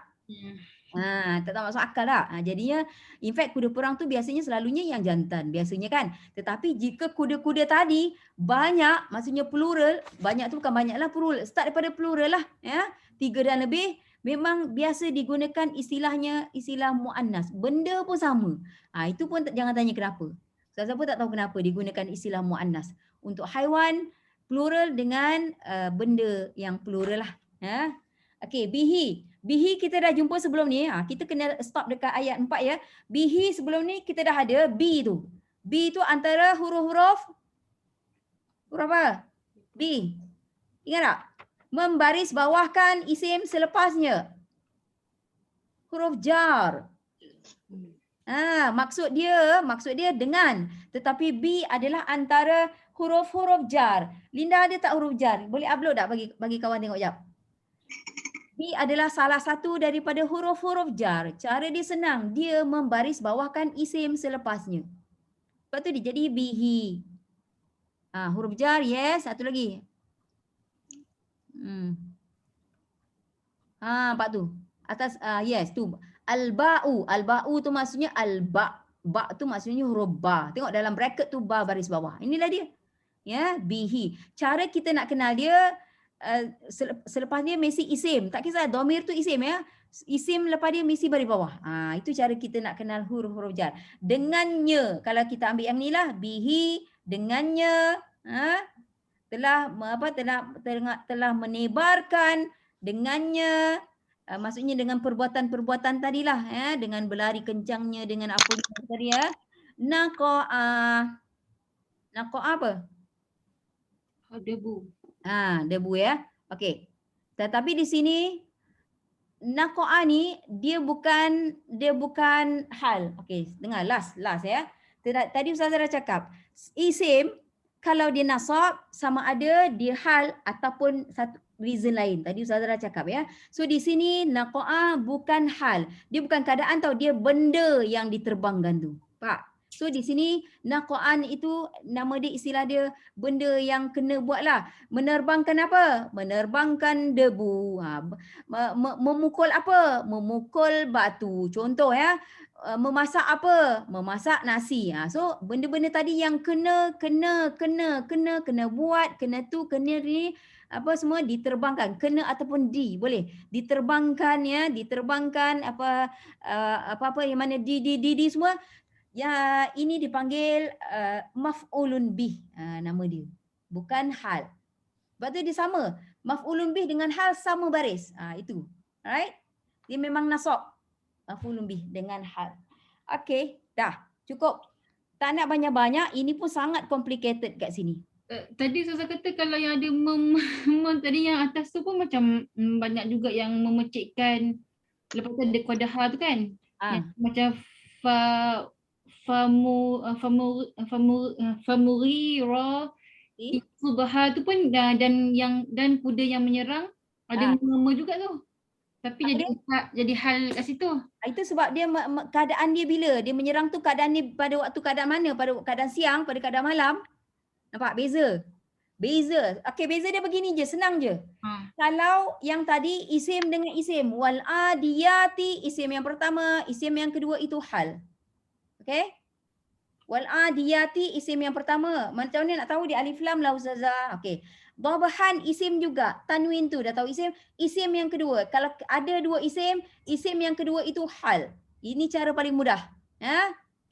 Tak masuk akal tak? Jadinya in fact kuda perang tu biasanya selalunya yang jantan biasanya kan. Tetapi jika kuda-kuda tadi banyak, maksudnya plural, banyak tu bukan banyaklah, plural, start daripada plural lah ya. 3 dan lebih, memang biasa digunakan istilah muannas. Benda pun sama. Itu pun jangan tanya kenapa. Ustazah pun tak tahu kenapa digunakan istilah muannas. Untuk haiwan plural dengan benda yang plural lah. Okey, bihi kita dah jumpa sebelum ni. Kita kena stop dekat ayat 4 ya. Bihi sebelum ni kita dah ada bi tu. Bi tu antara huruf apa? B. Ingat tak? Membaris bawahkan isim selepasnya. Huruf jar. Maksud dia dengan. Tetapi B adalah antara huruf-huruf jar. Linda ada tak huruf jar? Boleh upload tak bagi kawan tengok jap? B adalah salah satu daripada huruf-huruf jar. Cara dia senang. Dia membaris bawahkan isim selepasnya. Sebab tu dia jadi bihi. Huruf jar, yes. Satu lagi. Pak tu. Atas, yes tu. Al-ba'u. Al-ba'u tu maksudnya al-ba'. Ba' tu maksudnya huruf ba. Tengok dalam bracket tu ba baris bawah. Inilah dia. Ya, bihi. Cara kita nak kenal dia, selepas dia mesti isim. Tak kisah dhamir tu isim ya. Isim lepas dia mesti baris bawah. Itu cara kita nak kenal huruf-huruf jar. Dengannya, kalau kita ambil yang ni lah, bihi, dengannya, telah menebarkan, dengannya, maksudnya dengan perbuatan-perbuatan tadilah, dengan berlari kencangnya, dengan apa tadi ya. Naqa'a apa? Debu. Debu ya. Okey. Tetapi di sini naqa'a ni dia bukan hal. Okey, dengar last ya. Tadi Ustazah dah cakap, isim kalau dia nasab sama ada dia hal ataupun satu reason lain. Tadi Ustazah dah cakap ya. So di sini naqa'a bukan hal. Dia bukan keadaan tau, dia benda yang diterbangkan tu. Pak. So di sini naqa'an itu nama dia, istilah dia, benda yang kena buatlah. Menerbangkan apa? Menerbangkan debu. Memukul apa? Memukul batu. Contoh ya. Memasak apa? Memasak nasi. So benda-benda tadi yang kena buat, kena tu, kena ni, apa semua diterbangkan, kena ataupun boleh diterbangkan ya, diterbangkan apa yang mana di semua ya, ini dipanggil maf'ulun bih, nama dia, bukan hal. Sebab tu dia sama. Maf'ulun bih dengan hal sama baris. Itu. Alright? Dia memang nasab. Maf'ulun bih dengan hal. Okey, dah. Cukup. Tak nak banyak-banyak. Ini pun sangat complicated kat sini. Tadi Ustazah kata kalau yang ada tadi yang atas tu pun macam banyak juga yang memecikkan, lepas tu ada qadaha tu kan. Yang macam famuri ra subha tu pun dan kuda yang menyerang ada nama juga tu. Tapi jadi hal kat situ. Itu sebab dia keadaan dia bila dia menyerang tu, keadaan dia pada waktu keadaan mana? Pada keadaan siang, pada keadaan malam. Nampak beza? Beza. Okey, beza dia begini je, senang je. Kalau yang tadi isim dengan isim, wal adiyati isim yang pertama, isim yang kedua itu hal. Okey? Wal adiyati isim yang pertama. Macam mana nak tahu dia alif lam lah Ustazah? Okey. Dhabahan isim juga. Tanwin tu dah tahu isim. Isim yang kedua. Kalau ada dua isim yang kedua itu hal. Ini cara paling mudah.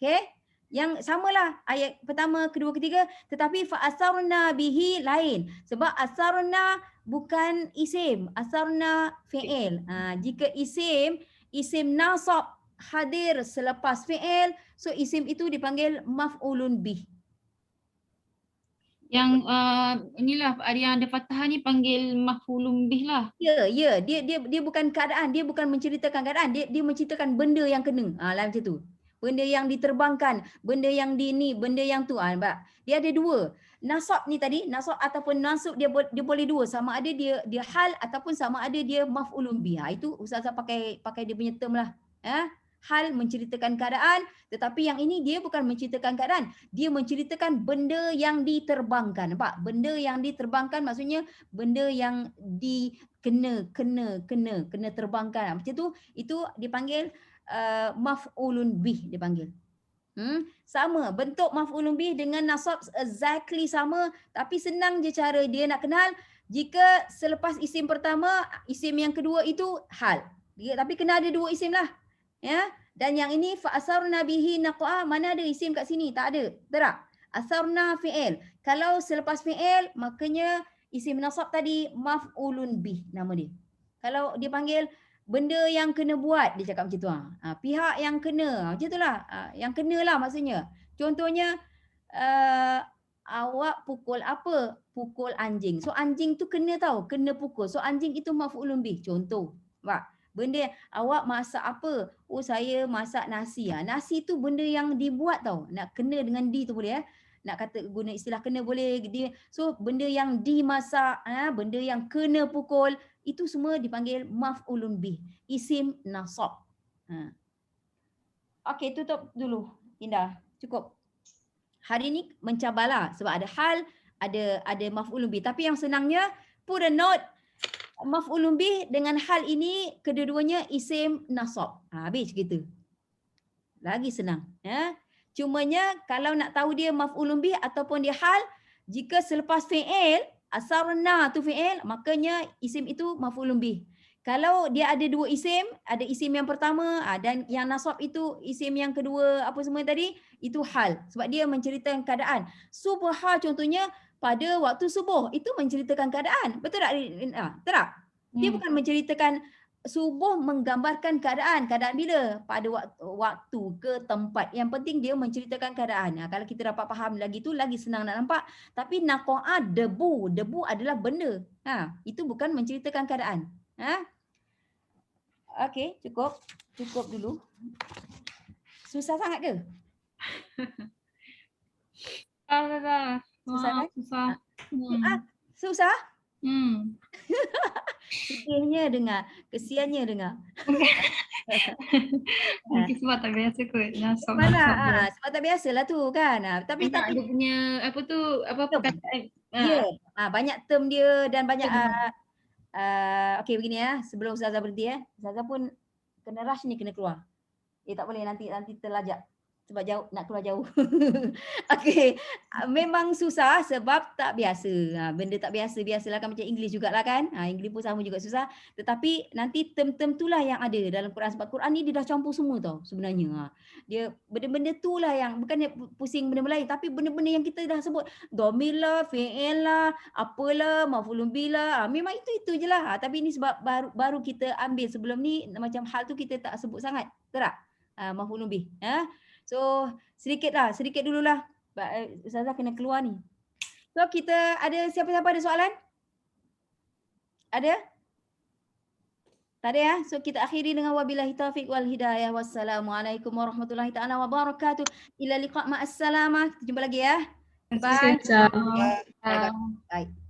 Okey? Yang samalah ayat pertama, kedua, ketiga, tetapi fa asarna bihi lain. Sebab asarna bukan isim, asarna fi'il. Jika isim nasab hadir selepas fi'il, so isim itu dipanggil maf'ulun bih. Yang inilah yang ada fathah ni panggil maf'ulun bih lah. Ya, dia bukan keadaan, dia bukan menceritakan keadaan, dia menceritakan benda yang kena. Lah macam tu. Benda yang diterbangkan, benda yang benda yang tu. Nampak? Dia ada dua. Nasab ni tadi, nasab ataupun nasub dia boleh dua, sama ada dia hal ataupun sama ada dia maf'ulun bih. Itu Ustazah pakai dia punya term lah. Hal menceritakan keadaan, tetapi yang ini dia bukan menceritakan keadaan, dia menceritakan benda yang diterbangkan. Nampak? Benda yang diterbangkan maksudnya benda yang kena terbangkan. Macam tu, itu dipanggil maf'ulun bih dipanggil. Sama, bentuk maf'ulun bih dengan nasab exactly sama, tapi senang je cara dia nak kenal. Jika selepas isim pertama, isim yang kedua itu hal. Tapi kena ada dua isim lah. Ya, dan yang ini fa asarna bihi naq'a, mana ada isim kat sini? Tak ada. Betul tak? Asarna fi'il. Kalau selepas fi'il, makanya isim nasab tadi maf'ulun bih nama dia. Kalau dia panggil benda yang kena buat, dia cakap macam tu. Pihak yang kena, macam itulah. Yang kenalah maksudnya. Contohnya awak pukul apa? Pukul anjing. So anjing tu kena tahu, kena pukul. So anjing itu maf'ulun bih. Contoh. Nampak? Benda awak masak apa? Oh saya masak nasi. Nasi tu benda yang dibuat tau. Nak kena dengan di tu boleh Nak kata guna istilah kena boleh dia. So benda yang dimasak, benda yang kena pukul, itu semua dipanggil maf'ulun bih. Isim nasab. Okey, tutup dulu. Indah. Cukup. Hari ni mencabarlah sebab ada hal, ada maf'ulun bih. Tapi yang senangnya put a note, maf'ulun bih dengan hal ini kedua-duanya isim nasab. Habis cerita. Lagi senang. Cumanya kalau nak tahu dia maf'ulun bih ataupun dia hal, jika selepas fi'il, asarna tu fi'il, makanya isim itu maf'ulun bih. Kalau dia ada dua isim, ada isim yang pertama dan yang nasab itu isim yang kedua, apa semua tadi, itu hal. Sebab dia menceritakan keadaan. Subha contohnya, pada waktu subuh, itu menceritakan keadaan. Betul tak? Betul tak? Dia bukan menceritakan subuh, menggambarkan keadaan. Keadaan bila? Pada waktu ke tempat. Yang penting dia menceritakan keadaan. Kalau kita dapat faham lagi tu, lagi senang nak nampak. Tapi naqa'a debu. Debu adalah benda. Itu bukan menceritakan keadaan. Okey, cukup. Cukup dulu. Susah sangat ke? Susah kan? Susah? Sedihnya dengar, kesiannya dengar. Mungkin sebab tak biasa kot. Mana? Sebab tak biasalah tu kan. Tapi dia punya apa tu, apa perkataan. Ya, banyak term dia dan banyak okey begini sebelum Ustazah berhenti Ustazah pun kena rush ni, kena keluar. Tak boleh nanti terlajak. sebab jauh, nak keluar jauh. Okey, memang susah sebab tak biasa. Benda tak biasa, biasalah kan macam English jugalah kan. English pun sama juga susah. Tetapi nanti term-term itulah yang ada dalam Quran. Sebab Quran ni dia dah campur semua tau sebenarnya. Dia benda-benda tu lah yang, bukannya pusing benda-benda lain, tapi benda-benda yang kita dah sebut. Dhamir lah, fi'il lah, apalah, maf'ulun bih lah. Memang itu je lah. Tapi ni sebab baru kita ambil, sebelum ni macam hal tu kita tak sebut sangat. Betul tak? Maf'ulun bih. So sedikit dululah. Ustazah kena keluar ni. So kita ada siapa-siapa ada soalan? Ada? Tak ada ya? So kita akhiri dengan wabillahi taufiq wal hidayah. Wassalamualaikum warahmatullahi taala wabarakatuh. Ila liqa' ma'as salamah. Jumpa lagi ya. Bye. Terima kasih. Bye. Bye.